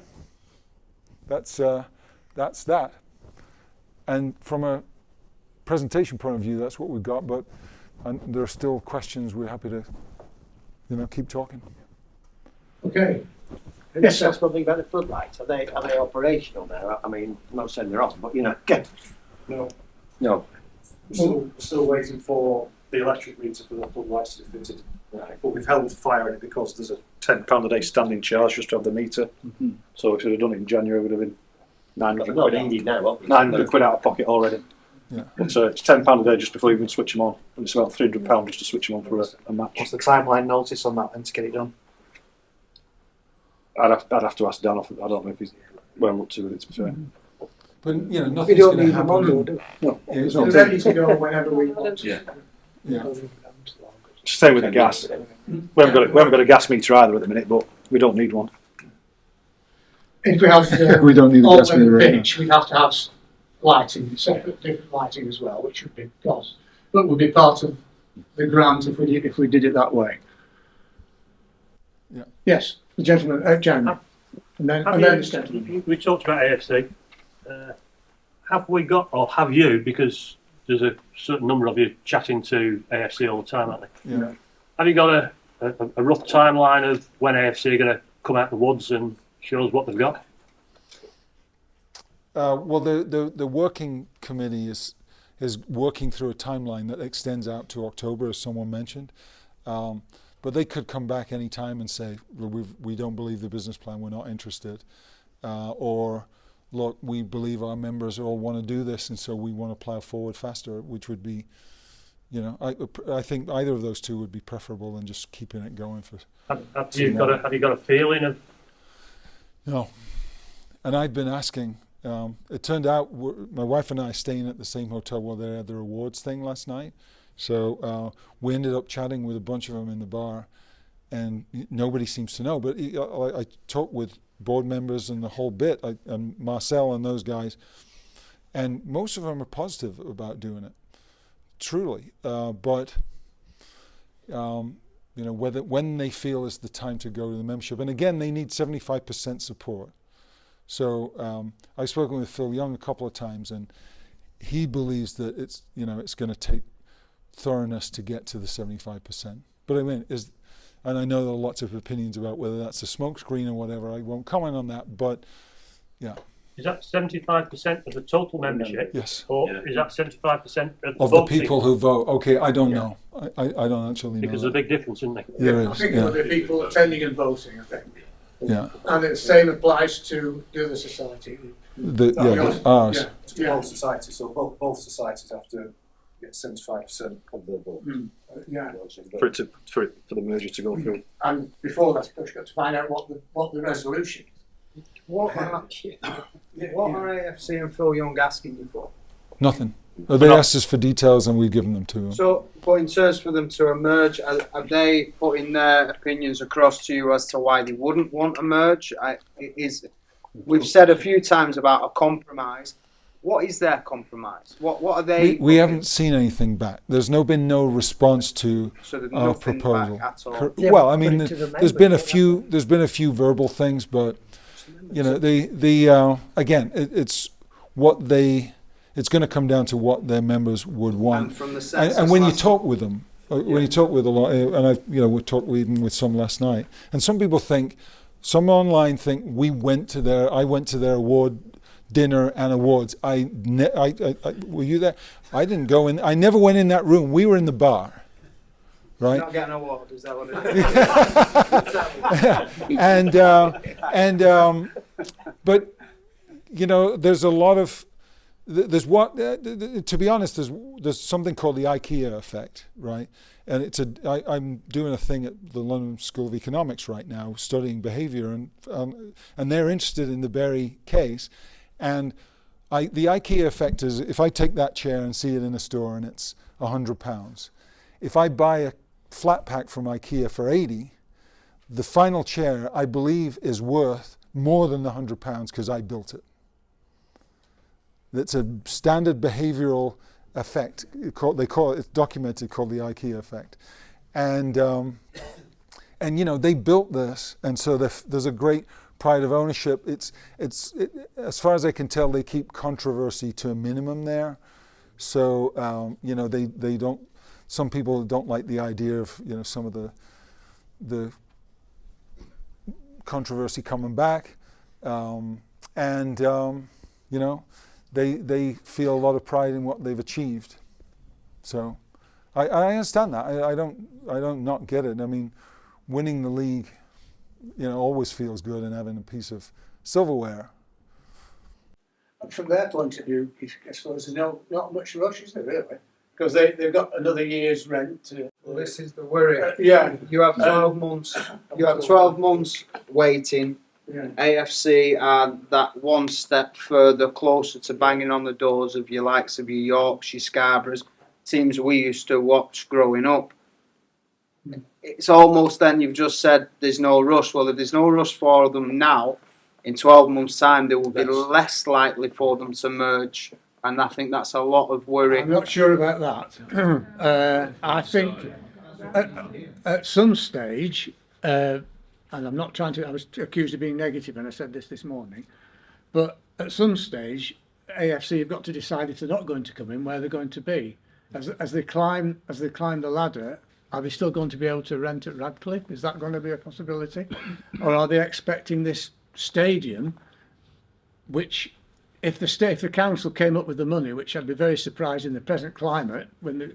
that's that. And from a presentation point of view, that's what we've got. But there are still questions. We're happy to, you know, keep talking. Okay. Yes, that's one thing about the floodlights. Are they operational now? I mean, I'm not saying they're on, but you know, No. no. We're still waiting for the electric meter for the floodlights to be fitted. Right. But we've held fire on it because there's a £10 a day standing charge just to have the meter. Mm-hmm. So if we'd have done it in January, it would have been 900 Not quid. needed now, obviously. 900 quid out of pocket already. Yeah. But it's £10 a day just before you even switch them on. And it's about £300 just to switch them on for a match. What's the timeline notice on that then to get it done? I'd have to ask Dan. I don't know if he's well up to it, to be fair. But you know, We nothing's don't going to need them on, happen. do No. It's We're not ready to go whenever we want. Yeah. yeah. Same with the gas. We haven't got a gas meter either at the minute, but we don't need one. If we have We don't need a all gas meter right pitch, we'd have to have lighting, separate different lighting as well, which would be cost, but would be part of the grant if we did it that way. Yeah. Yes, the gentleman, Jeremy, and then this gentleman. We talked about AFC. Have we got, or have you, because there's a certain number of you chatting to AFC all the time, aren't they? Yeah. Have you got a rough timeline of when AFC are going to come out the woods and show us what they've got? Well, the working committee is working through a timeline that extends out to October, as someone mentioned. But they could come back any time and say, we don't believe the business plan, we're not interested. Or, look, we believe our members all want to do this, and so we want to plow forward faster, which would be, you know, I think either of those two would be preferable than just keeping it going for. Have you got a feeling of? No. And I've been asking. It turned out my wife and I staying at the same hotel where they had their awards thing last night. So we ended up chatting with a bunch of them in the bar, and nobody seems to know. But I talked with board members and the whole bit, and Marcel and those guys, and most of them are positive about doing it, truly. But you know, when they feel is the time to go to the membership, and again, they need 75% support. So I've spoken with Phil Young a couple of times, and he believes that it's going to take thoroughness to get to the 75%. But I mean, and I know there are lots of opinions about whether that's a smokescreen or whatever. I won't comment on that, but yeah. Is that 75% of the total membership? Yes. Or is that 75% of the people who vote? Okay, I don't know. I don't actually know. Because there's a big difference, isn't there? There I is, think yeah. there'll be people attending and voting, I think. Yeah. And the same applies to the other society. Ours. Yeah. Both societies, so both societies have to get 75% of their vote. Yeah. For the merger to go through. And before that, of course, you've got to find out what the resolution is. What are AFC and Phil Young asking you for? Nothing. They asked us for details and we've given them to them. So, but in terms for them to emerge, are they putting their opinions across to you as to why they wouldn't want to merge? We've said a few times about a compromise. What is their compromise? What are they? We haven't seen anything back. There's been no response to our proposal. Back at all. Well, I mean, there's been a few verbal things, but you know, again, it's what they. It's going to come down to what their members would want. And from the and when you talk with them, when you talk with a lot, and we talked even with some last night, and some people think, some online think I went to their award dinner and awards. Were you there? I didn't go in. I never went in that room. We were in the bar, right? You're not getting an award, is that what it is? But you know, there's a lot of there's what to be honest, there's something called the IKEA effect, right? And I'm doing a thing at the London School of Economics right now, studying behaviour, and they're interested in the Berry case, and the IKEA effect is, if I take that chair and see it in a store and it's £100, if I buy a flat pack from IKEA for 80, the final chair I believe is worth more than the £100 because I built it. That's a standard behavioral effect. They call it, it's documented, called the IKEA effect. And you know, they built this, and so there's a great pride of ownership. As far as I can tell, they keep controversy to a minimum there. So you know, they don't. Some people don't like the idea of, you know, some of the controversy coming back, and you know, they feel a lot of pride in what they've achieved. So I understand that. I don't not get it. I mean, winning the league, you know, always feels good, and having a piece of silverware. From their point of view, I suppose there's not much rush, is there really? Because they've got another year's rent. Well, this is the worry. Yeah. You have 12 months. You have 12 months waiting. Yeah. AFC are that one step further, closer to banging on the doors of your likes of your Yorks, your Scarboroughs, teams we used to watch growing up. It's almost then you've just said there's no rush. Well, if there's no rush for them now, in 12 months' time, there will be less likely for them to merge. And I think that's a lot of worry. I'm not sure about that. I think at some stage, and I'm not trying to, I was accused of being negative and I said this morning, but at some stage, AFC have got to decide if they're not going to come in, where they're going to be. As they climb the ladder, are they still going to be able to rent at Radcliffe? Is that going to be a possibility? Or are they expecting this stadium, which, if the council came up with the money, which I'd be very surprised in the present climate,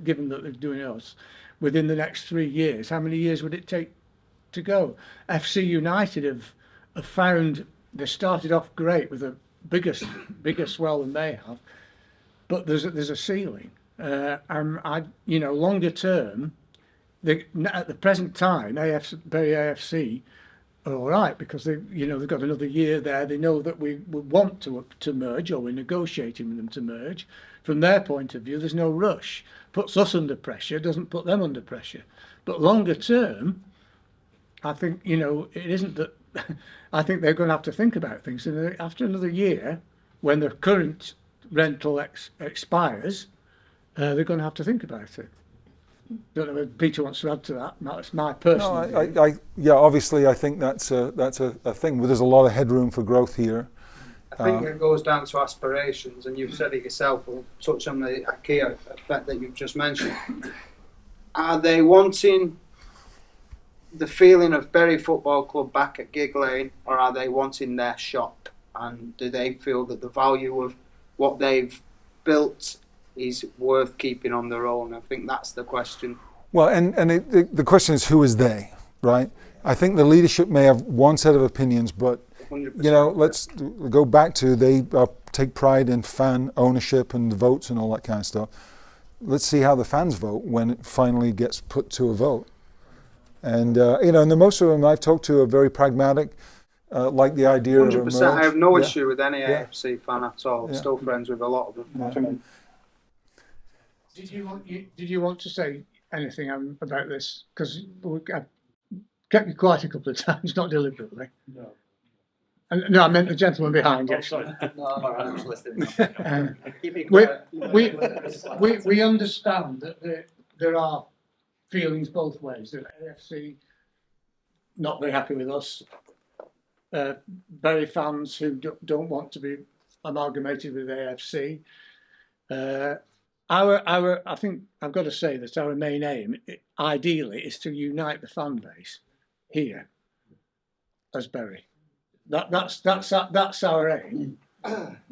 given that they're doing us, within the next 3 years, how many years would it take to go? FC United have found, they started off great with a bigger swell than they have, but there's a ceiling. You know, longer term, at the present time, Bury AFC are all right, because they've got another year there. They know that we want to merge, or we're negotiating with them to merge. From their point of view, there's no rush. Puts us under pressure, doesn't put them under pressure. But longer term, I think, you know, it isn't that. I think they're going to have to think about things. And after another year, when the current rental expires, they're going to have to think about it. Don't know if Peter wants to add to that. That's my personal view. Yeah, obviously, I think that's a thing. There's a lot of headroom for growth here. I think it goes down to aspirations, and you've said it yourself. We'll touch on the IKEA effect that you've just mentioned. Are they wanting the feeling of Bury Football Club back at Gigg Lane, or are they wanting their shop? And do they feel that the value of what they've built is worth keeping on their own? I think that's the question. Well, and the question is, who is they, right? I think the leadership may have one set of opinions, but 100%. you know, let's go back to they take pride in fan ownership and the votes and all that kind of stuff. Let's see how the fans vote when it finally gets put to a vote. And you know, and the most of them I've talked to are very pragmatic, like the idea 100%. of a merge. I have no issue with any AFC fan at all. I'm still friends with a lot of them. Did you want to say anything about this? Because I've kept you quiet a couple of times, not deliberately. No. No, I meant the gentleman behind you. Actually. We understand that there are feelings both ways. That AFC not very happy with us. Bury fans who don't want to be amalgamated with AFC. I think I've got to say that our main aim, ideally, is to unite the fan base here as Bury. That's our aim.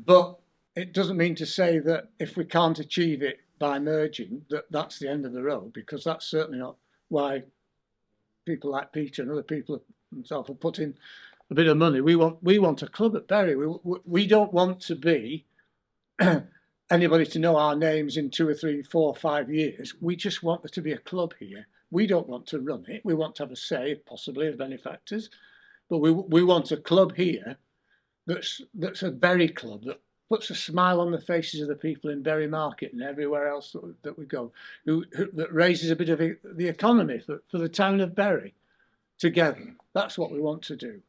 But it doesn't mean to say that if we can't achieve it by merging, that's the end of the road, because that's certainly not why people like Peter and other people themselves have put in a bit of money. We want a club at Bury. We don't want to be anybody to know our names in 2 or 3, 4, 5 years. We just want there to be a club here. We don't want to run it. We want to have a say, possibly, as benefactors. But we want a club here that's a Bury club that puts a smile on the faces of the people in Bury Market and everywhere else that we go, that raises a bit of the economy for the town of Bury together. That's what we want to do.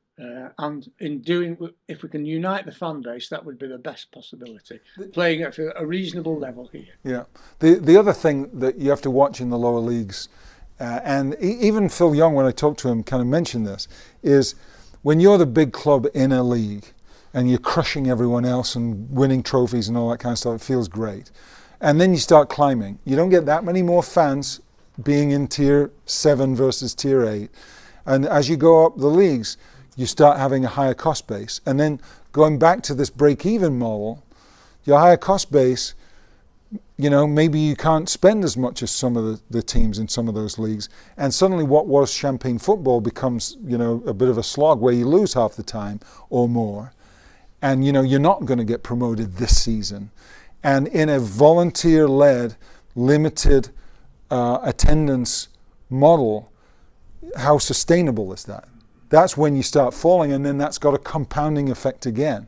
And in doing, if we can unite the fan base, that would be the best possibility. Playing at a reasonable level here. Yeah. The other thing that you have to watch in the lower leagues, and even Phil Young, when I talked to him, kind of mentioned this, is when you're the big club in a league and you're crushing everyone else and winning trophies and all that kind of stuff, it feels great. And then you start climbing. You don't get that many more fans being in tier 7 versus tier 8. And as you go up the leagues, you start having a higher cost base. And then going back to this break-even model, your higher cost base, you know, maybe you can't spend as much as some of the teams in some of those leagues. And suddenly what was champagne football becomes, you know, a bit of a slog where you lose half the time or more. And, you know, you're not going to get promoted this season. And in a volunteer-led, limited attendance model, how sustainable is that? That's when you start falling, and then that's got a compounding effect again.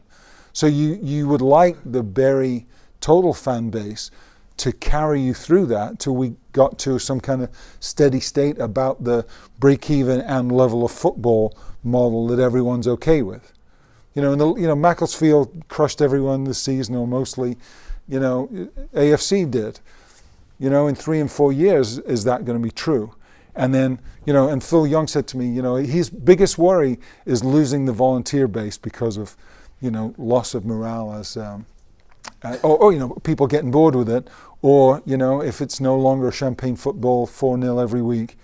So you would like the Bury total fan base to carry you through that till we got to some kind of steady state about the break-even and level of football model that everyone's okay with. You know, Macclesfield crushed everyone this season, or mostly. You know, AFC did. You know, in 3 and 4 years, is that going to be true? And then, you know, and Phil Young said to me, you know, his biggest worry is losing the volunteer base because of, you know, loss of morale as, or you know, people getting bored with it, or, you know, if it's no longer champagne football 4-0 every week,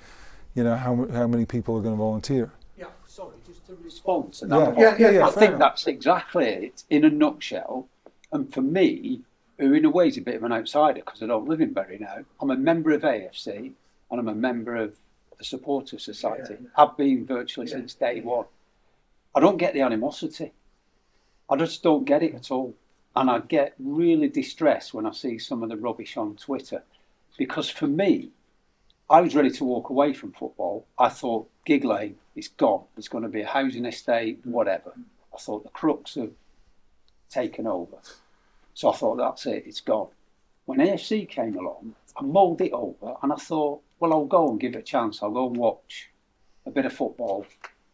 you know, how many people are going to volunteer? Yeah, sorry, just to respond to that. Yeah, I think that's exactly it in a nutshell. And for me, who in a way is a bit of an outsider because I don't live in Bury now, I'm a member of AFC and I'm a member of the Supporter Society. I've been virtually since day one. I don't get the animosity. I just don't get it at all. And I get really distressed when I see some of the rubbish on Twitter. Because for me, I was ready to walk away from football. I thought Gigg Lane is gone. It's going to be a housing estate, whatever. I thought the crooks have taken over. So I thought, that's it, it's gone. When AFC came along, I mulled it over and I thought, well, I'll go and give it a chance. I'll go and watch a bit of football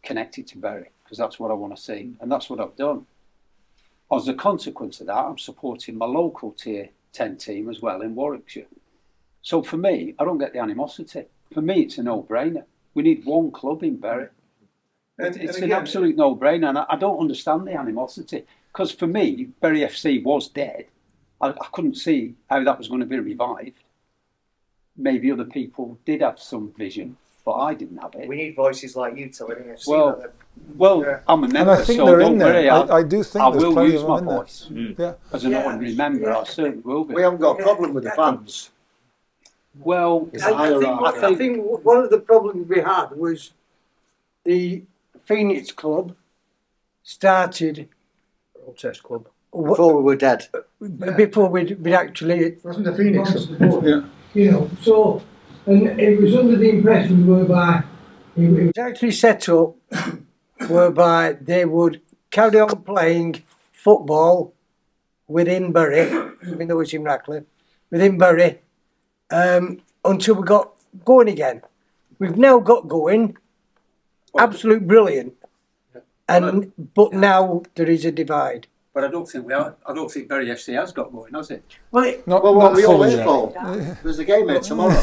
connected to Bury, because that's what I want to see. And that's what I've done. As a consequence of that, I'm supporting my local tier 10 team as well in Warwickshire. So for me, I don't get the animosity. For me, it's a no-brainer. We need one club in Bury. It's an absolute no-brainer, and I don't understand the animosity. Because for me, Bury FC was dead. I couldn't see how that was going to be revived. Maybe other people did have some vision, but I didn't have it. We need voices like you telling AFC. Well, I'm a member, and I think so they're don't in there. worry. I do think I there's will plenty use of my them in voice. Yeah. As an ordinary member, I certainly will be. We haven't got a problem with the fans. Well, I think one of the problems we had was the Phoenix Club started Protest Club. Before we were dead. Before we'd actually... Wasn't the Phoenix Club? Yeah. You know, so, and it was under the impression whereby it was actually set up whereby they would carry on playing football within Bury, even though it's in Ratcliffe, within Bury, until we got going again. We've now got going, absolute brilliant, but now there is a divide. But I don't think we are. I don't think Bury FC has got going, has it? Well, what we always for? There's a game here tomorrow.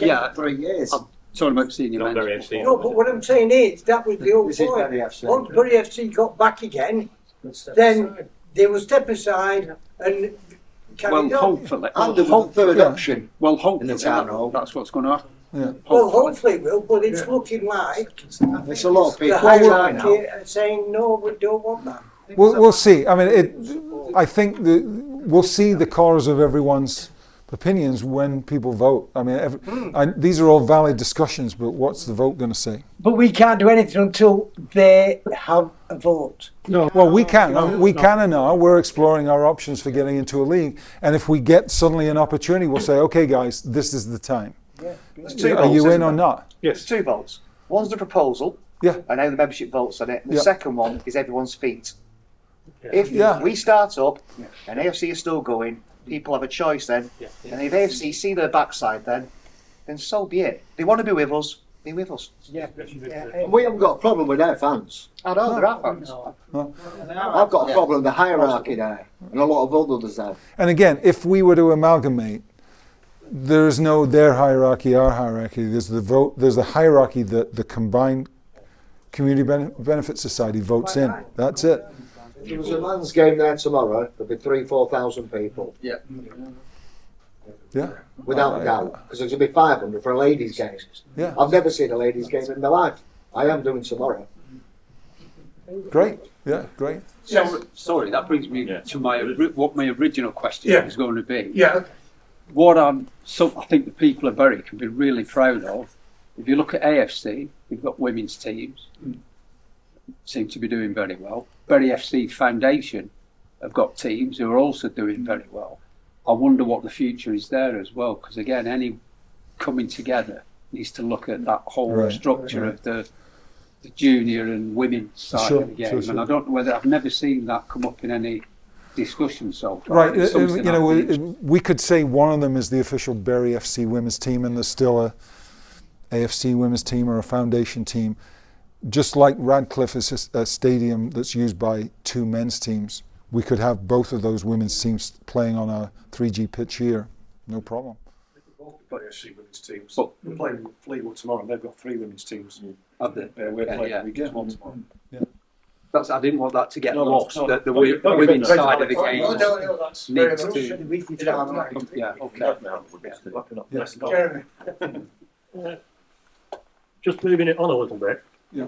Yeah, 3 years. I'm talking about senior men. No, but what I'm saying is that was the whole point. Once Bury FC got back again, then they will step aside and carry on. Hopefully. And the third option. Well, hopefully in the town hall. That's what's going to happen. Yeah. Well, hopefully it will, but it's looking like there's a lot of people the hierarchy are saying no, we don't want that. We'll see. I mean, I think we'll see the colours of everyone's opinions when people vote. I mean, these are all valid discussions, but what's the vote going to say? But we can't do anything until they have a vote. No. Well, we can. We can and are. We're exploring our options for getting into a league. And if we get suddenly an opportunity, we'll say, okay, guys, this is the time. Yeah. Are you in or not? Yes. There's 2 votes. One's the proposal. Yeah. And how the membership votes on it. The Yeah. second one is everyone's feet. Yeah. If we start up and AFC is still going, people have a choice then. Yeah. And if AFC see their backside then so be it. They want to be with us, be with us. Yeah. And we haven't got a problem with our fans. I know, there are fans. No. I've got a problem with the hierarchy there, and a lot of others have. And again, if we were to amalgamate, there's no their hierarchy, our hierarchy. There's the vote. There's the hierarchy that the combined Community Benefit Society votes in. That's it. If there was a man's game there tomorrow, there'd be 3,000-4,000 people. Yeah. Yeah. Without a doubt, because there's going to be 500 for a ladies' game. Yeah. I've never seen a ladies' game in my life. I am doing tomorrow. Great. Yeah. Great. So, sorry, that brings me to what my original question was going to be. Yeah. What I think the people of Bury can be really proud of. If you look at AFC, we've got women's teams, seem to be doing very well. Bury FC Foundation have got teams who are also doing very well. I wonder what the future is there as well, because again, any coming together needs to look at that whole structure of the junior and women's side of the game. And I don't know whether I've never seen that come up in any discussion so far. Right. You know, we could say one of them is the official Bury FC women's team, and there's still a AFC women's team or a foundation team. Just like Radcliffe is a stadium that's used by 2 men's teams, we could have both of those women's teams playing on a 3G pitch here. No problem. Play AFC women's teams. We're playing Fleetwood tomorrow, and they've got 3 women's teams. We're playing Weekend one tomorrow. Yeah. I didn't want that to get lost. That the women's side of the game needs to. Yeah. Just moving it on a little bit. Yeah.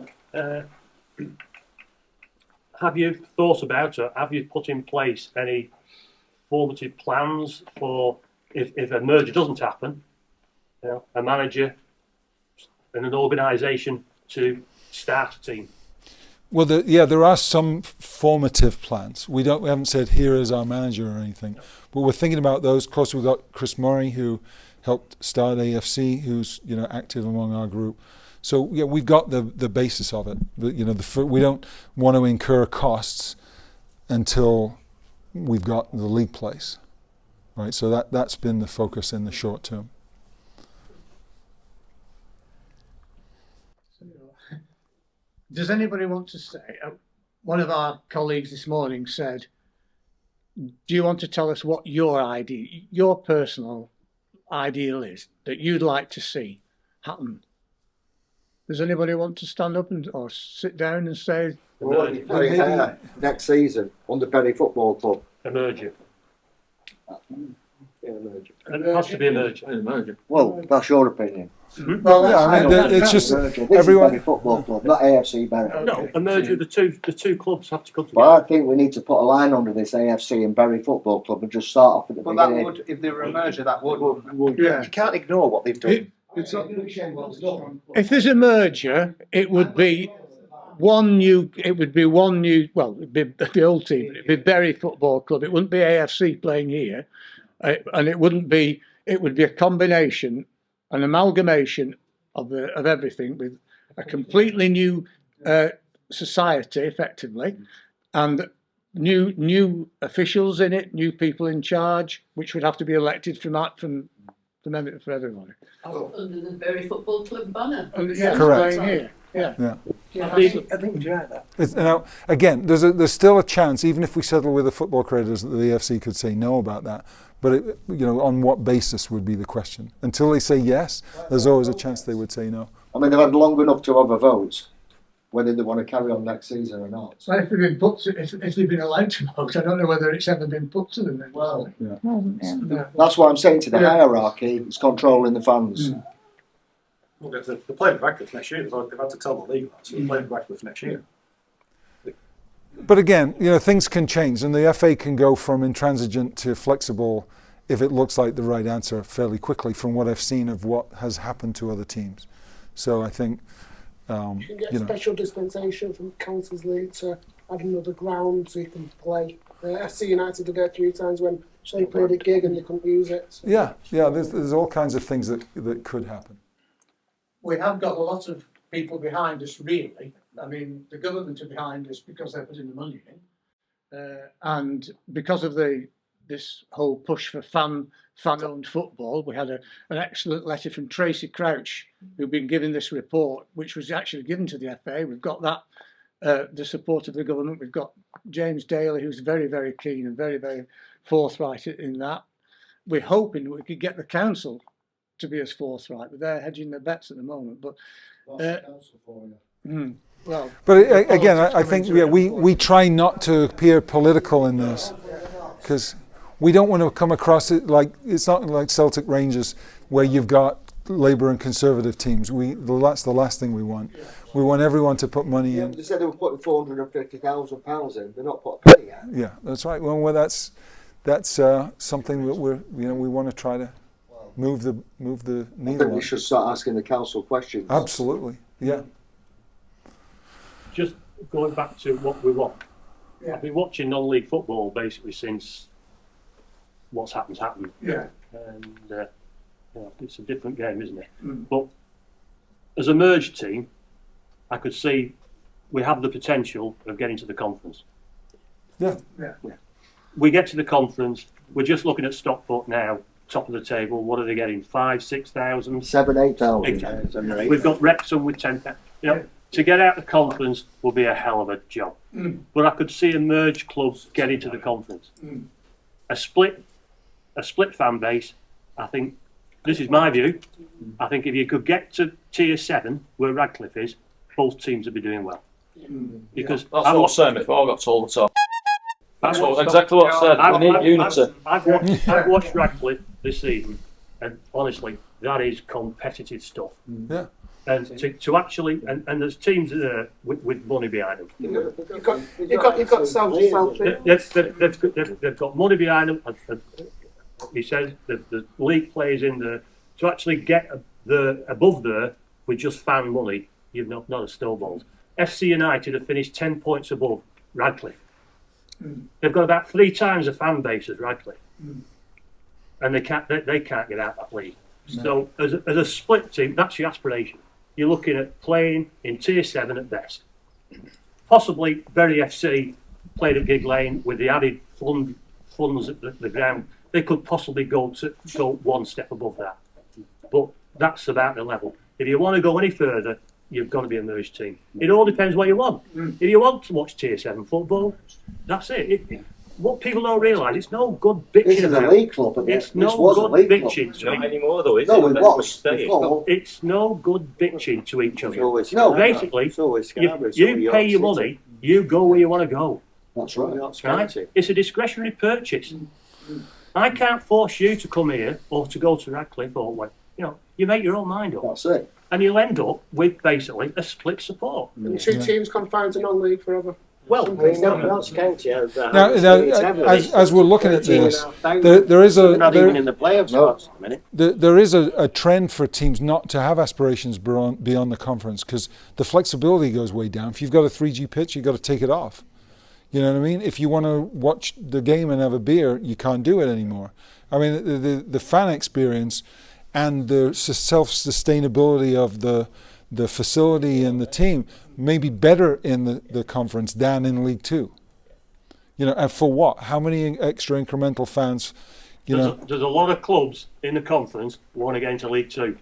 Have you thought about it? Have you put in place any formative plans for if a merger doesn't happen? You know, a manager and an organisation to start a team. Well, there are some formative plans. We haven't said here is our manager or anything, but we're thinking about those. Of course, we've got Chris Murray, who helped start AFC, who's active among our group. So yeah, we've got the basis of it. But, we don't want to incur costs until we've got the league place, right? So that's been the focus in the short term. Does anybody want to say? One of our colleagues this morning said, "Do you want to tell us what your personal ideal is that you'd like to see happen?" Does anybody want to stand up or sit down and say? Next season under Bury Football Club. A merger. It has to be a merger. Well, that's your opinion. Well, it's just everyone. Bury Football Club, not AFC Bury. No, a merger. The two clubs have to come together. Well, I think we need to put a line under this AFC and Bury Football Club and just start off at the beginning. That would, if there were a merger, that would. Yeah. You can't ignore what they've done. If there's a merger, it would be one new. Well, it'd be the old team. It'd be Bury Football Club. It wouldn't be AFC playing here, and it wouldn't be. It would be a combination, an amalgamation of everything with a completely new society, effectively, and new officials in it, new people in charge, which would have to be elected from everybody. Under the Bury Football Club banner. Correct. Here. Yeah. I think you're right there. Now, again, there's still a chance, even if we settle with the football creditors, that the AFC could say no about that. But on what basis would be the question? Until they say yes, there's always a chance they would say no. I mean, they've had long enough to have a vote whether they want to carry on next season or not. Well, if they've been allowed to vote, I don't know whether it's ever been put to them. Well, that's what I'm saying to the hierarchy. It's controlling the fans. Well, they're playing Radcliffe next year. They've had to tell the league that, so they're playing Radcliffe next year. But again, things can change, and the FA can go from intransigent to flexible if it looks like the right answer fairly quickly from what I've seen of what has happened to other teams. So I think, You can get special dispensation from Councils League to add another ground so you can play. FC United did it a few times when they played at Gigg and they couldn't use it. So. Yeah, there's all kinds of things that could happen. We have got a lot of people behind us, really. I mean, the government are behind us because they're putting the money in. And because of this whole push for fan-owned football, we had an excellent letter from Tracy Crouch, who'd been given this report, which was actually given to the FA. We've got that, the support of the government. We've got James Daly, who's very, very keen and very, very forthright in that. We're hoping we could get the council to be as forthright, but they're hedging their bets at the moment. But well, but again, I think we try not to appear political in this, because we don't want to come across it like it's not like Celtic Rangers where you've got Labour and Conservative teams. That's the last thing we want. We want everyone to put money in. They said they were putting £450,000 in. They're not putting a penny out. Yeah, that's right. Well, that's something that we want to try to move the needle. I think we should start asking the council questions. Absolutely, yeah. Just going back to what we want. Yeah. I've been watching non-league football basically since what's happened. Yeah. And it's a different game, isn't it? But as a merged team, I could see we have the potential of getting to the conference. Yeah. We get to the conference. We're just looking at Stockport now, top of the table. What are they getting? 5,000, 6,000, 7,000, 8,000. We've got Wrexham with 10,000. To get out of the conference will be a hell of a job. But I could see a merged club getting to the conference. A split fan base. I think this is my view. I think if you could get to tier 7, where Radcliffe is, both teams would be doing well. Because that's what I was saying before I got told the top. That's exactly what I said. We need unity. I've watched Radcliffe this season, and honestly, that is competitive stuff. Yeah. And to actually, and there's teams there with money behind them. You've got Celtic. They've got money behind them. And he says the league players in there to actually get above there with just fan money. You've not a snowball. FC United have finished 10 points above Radcliffe. They've got about 3 times the fan base as Radcliffe, and they can't get out that league. No. So as a split team, that's your aspiration. You're looking at playing in tier 7 at best. Possibly Bury FC played at Gigg Lane with the added funds at the ground. They could possibly go one step above that. But that's about the level. If you want to go any further, you've got to be a merged team. It all depends what you want. If you want to watch tier 7 football, that's it. What people don't realise, it's no good bitching. This is a league club, but it's no good bitching. Not anymore, though, is no, it? No, it was before. It's no good bitching to each other. No, basically, you pay your money, you go where you want to go. That's right. Right? It's a discretionary purchase. I can't force you to come here or to go to Radcliffe or what. You make your own mind up. That's it. And you'll end up with basically a split support. And 2 teams confined to non-league forever. Well, as we're looking at this, there is a trend for teams not to have aspirations beyond the conference, because the flexibility goes way down. If you've got a 3G pitch, you've got to take it off. You know what I mean? If you want to watch the game and have a beer, you can't do it anymore. I mean, the fan experience and the self-sustainability of the facility and the team may be better in the conference than in League 2. And for what? How many extra incremental fans? There's a lot of clubs in the conference who want to get into League 2.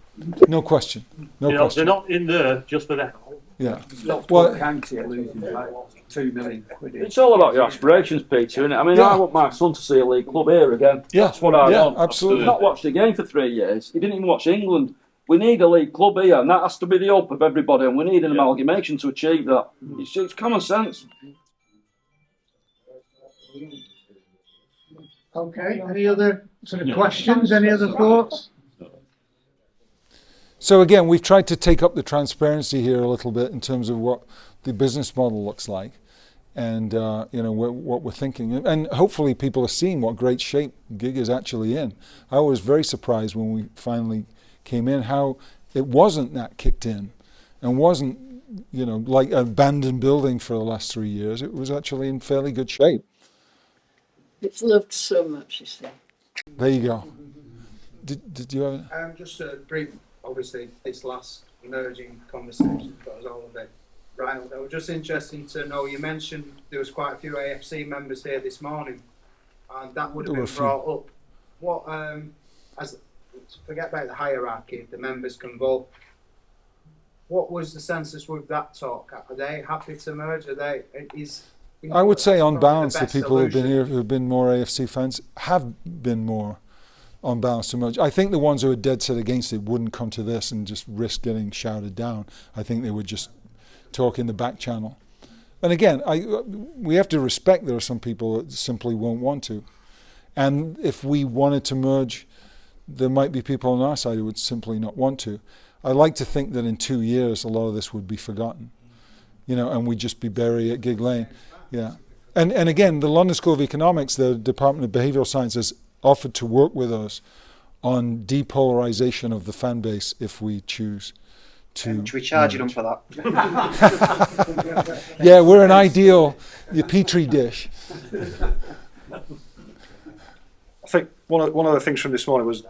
No question. No question. They're not in there just for that. Yeah. Well, losing like £2 million. It's all about your aspirations, Peter, isn't it? I mean, I want my son to see a league club here again. Yeah. That's what I want. Absolutely. He's not watched the game for 3 years. He didn't even watch England. We need a league club here, and that has to be the hope of everybody, and we need an amalgamation to achieve that. It's common sense. Okay, any other sort of questions, any other thoughts? So again, we've tried to take up the transparency here a little bit in terms of what the business model looks like. and what we're thinking. And hopefully people are seeing what great shape Gigg is actually in. I was very surprised when we finally came in how it wasn't that kicked in and wasn't, like an abandoned building for the last 3 years. It was actually in fairly good shape. It's loved so much, you see. There you go. Did you have Just to bring, obviously, this last merging conversation got us all a bit riled. I was just interested to know, you mentioned there was quite a few AFC members here this morning, and that would have been brought up. What, forget about the hierarchy, the members can vote. What was the census with that talk? Are they happy to merge? I would say on balance, the people who've been here, who've been more AFC fans, have been more on balance to merge. I think the ones who are dead set against it wouldn't come to this and just risk getting shouted down. I think they would just talk in the back channel. And again, we have to respect there are some people that simply won't want to. And if we wanted to merge, there might be people on our side who would simply not want to. I like to think that in 2 years, a lot of this would be forgotten, and we'd just be buried at Gigg Lane. Yeah. And again, the London School of Economics, the Department of Behavioural Sciences, offered to work with us on depolarization of the fan base if we choose to. And we charge them for that. Yeah, we're an ideal petri dish. I think one of the things from this morning was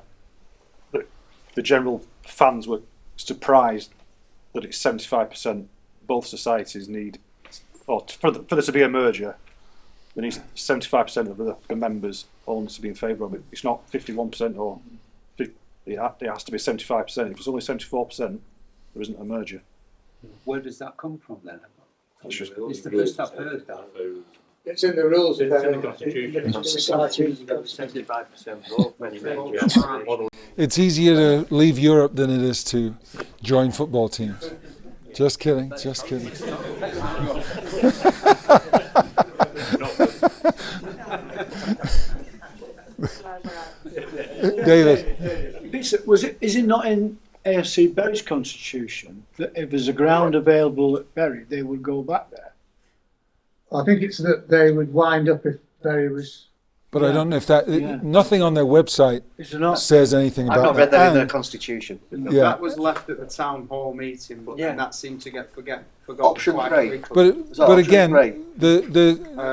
that the general fans were surprised that it's 75%. Both societies need, or for there to be a merger, there needs 75% of the members all need to be in favour of it. It's not 51% or it has to be 75%. If it's only 74%, there isn't a merger. Where does that come from then? It's just It's the first I've heard that. It's in the rules. It's in the Constitution. 75% vote, many majors. It's easier to leave Europe than it is to join football teams. Just kidding, just kidding. David. Is it not in AFC Bury's constitution that if there's a ground available at Bury, they would go back there? I think it's that they would wind up if Bury was. But I don't know if nothing on their website says anything about that. I've not read that in their constitution. Yeah. That was left at the town hall meeting, but then that seemed to get forgotten. Option quite 3. quickly. But again,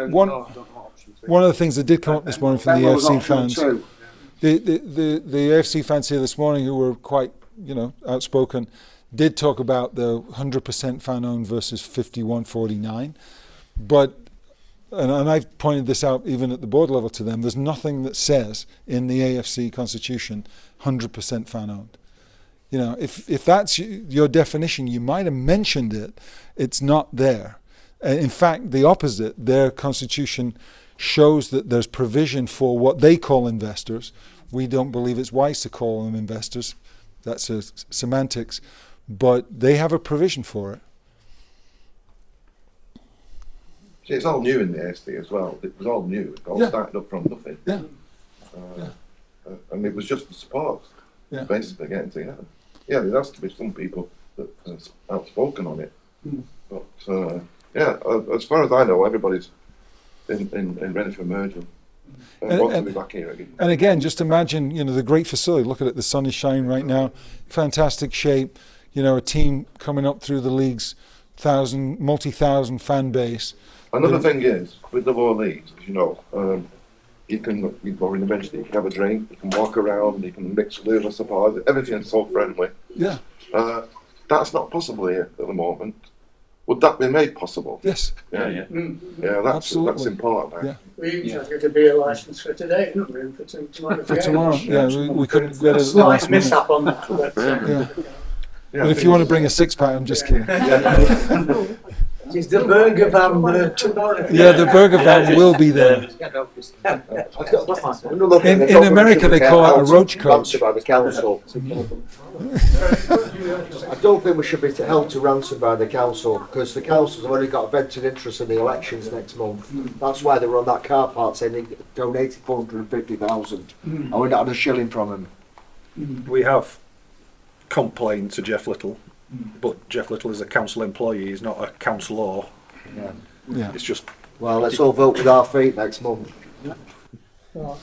one of the things that did come up this morning from the AFC fans, the AFC fans here this morning who were quite outspoken, did talk about the 100% fan owned versus 51-49, but. And I've pointed this out even at the board level to them, there's nothing that says in the AFC constitution 100% fan owned. If that's your definition, you might have mentioned it. It's not there. In fact, the opposite. Their constitution shows that there's provision for what they call investors. We don't believe it's wise to call them investors. That's semantics. But they have a provision for it. See, it's all new in the ASD as well. It was all new. It all started up from nothing. Yeah. And it was just the support, basically getting together. Yeah, there has to be some people that are outspoken on it. But as far as I know, everybody's in ready for merger. Want to be back here again. And again, just imagine, the great facility. Look at it. The sun is shining right now. Fantastic shape. A team coming up through the league's multi-thousand fan base. Another thing is, with the lower leagues, you go in the bench, you can have a drink, you can walk around, you can mix with other suppliers, everything's so friendly. Yeah. That's not possible here at the moment. Would that be made possible? Yes. Yeah, that's important. Yeah. We even tried to be a licence for today, didn't we? For tomorrow. For tomorrow, we couldn't get it. Slight mishap on that. But if you want to bring a 6-pack, I'm just kidding. Is the burger van tomorrow? Yeah, the burger van will be there. In America, they call it a roach coach. By the council. I don't think we should be held to ransom by the council because the council's already got a vested interest in the elections next month. That's why they were on that car park saying they donated 450,000 and we're not had a shilling from them. We have complained to Jeff Little. But Jeff Little is a council employee, he's not a councillor. Yeah. It's just Well, let's all vote with our feet next month. Well,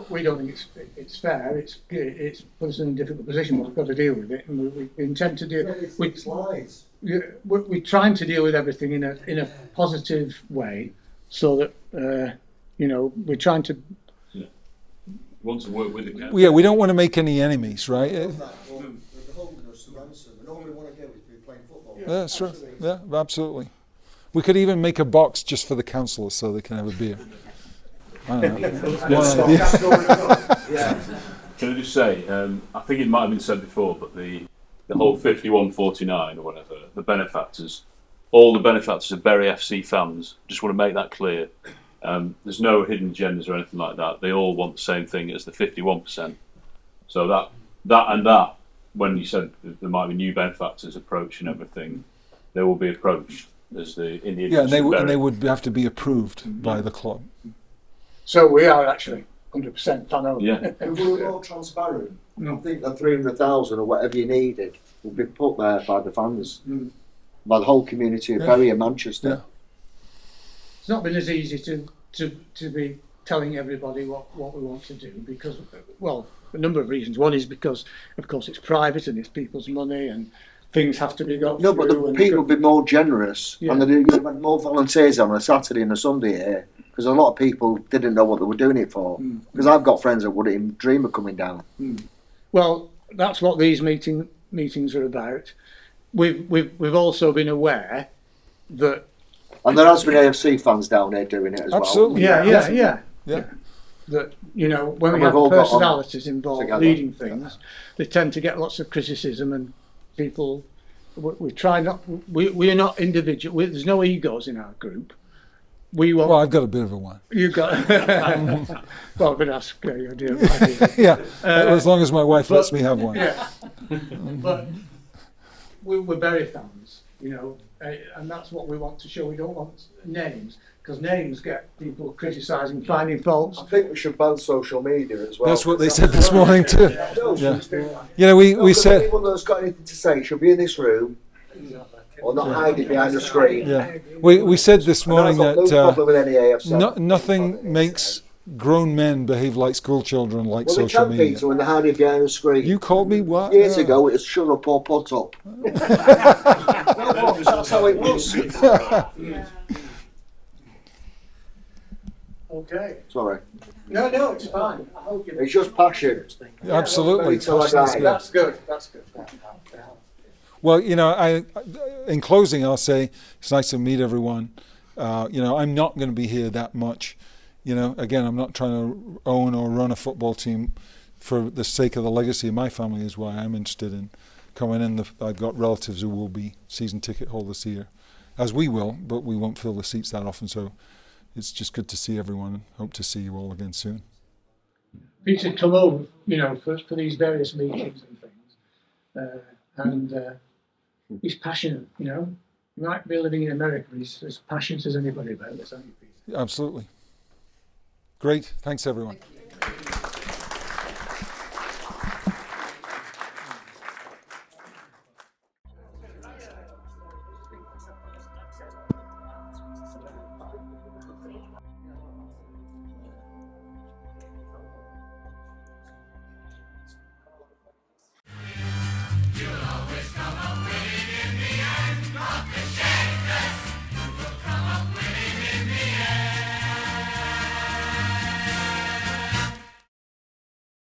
we don't think it's fair. It's put us in a difficult position, but we've got to deal with it, and we intend to do. We're trying to deal with everything in a positive way, so that we're trying to. Want to work with the council. Yeah, we don't want to make any enemies, right? That's right. Yeah, absolutely. We could even make a box just for the councillors so they can have a beer. I don't know. One idea. Can I just say, I think it might have been said before, but the whole 5149 or whatever, the benefactors, all the benefactors are Bury FC fans. Just want to make that clear. There's no hidden agendas or anything like that. They all want the same thing as the 51%. So that when you said there might be new benefactors approach and everything, they will be approached as in the yeah, and they would have to be approved by the club. So we are actually 100% fan owned. Yeah. If we were all transparent, I think the 300,000 or whatever you needed would be put there by the fans, by the whole community of Bury and Manchester. Yeah. It's not been as easy to be telling everybody what we want to do because, well, a number of reasons. One is because, of course, it's private and it's people's money and things have to be got No, but the people would be more generous and they'd have more volunteers on a Saturday and a Sunday here because a lot of people didn't know what they were doing it for. Because I've got friends that wouldn't even dream of coming down. Well, that's what these meetings are about. We've also been aware that. And there has been AFC fans down there doing it as Absolutely. well. Yeah. That, when we have all got personalities involved together. leading things, they tend to get lots of criticism and people, we try not, we're not individual, there's no egos in our group. Well, I've got a bit of a one. You got, well, but ask your dear. Yeah, as long as my wife lets me have one. Yeah. But we're Bury fans, and that's what we want to show. We don't want names, because names get people criticising, finding faults. I think we should ban social media as well. That's what they said this morning too. Yeah. We said anyone that's got anything to say should be in this room or not hiding behind a screen. Yeah, we said this morning no problem with any AFC. Nothing makes grown men behave like school children like social media. Peter, when they're hiding behind a screen. You called me what? Years ago, it was shut up or put up. That's how it was. Okay. Sorry. No, it's fine. I hope it's just passion. Absolutely. That's good. Well, in closing, I'll say it's nice to meet everyone. I'm not going to be here that much. Again, I'm not trying to own or run a football team for the sake of the legacy of my family is why I'm interested in coming in. I've got relatives who will be season ticket holders here, as we will, but we won't fill the seats that often. So it's just good to see everyone and hope to see you all again soon. Peter, come over, for these various meetings and things. He's passionate, He might be living in America, but he's as passionate as anybody about this, aren't you, Peter? Absolutely. Great. Thanks, everyone.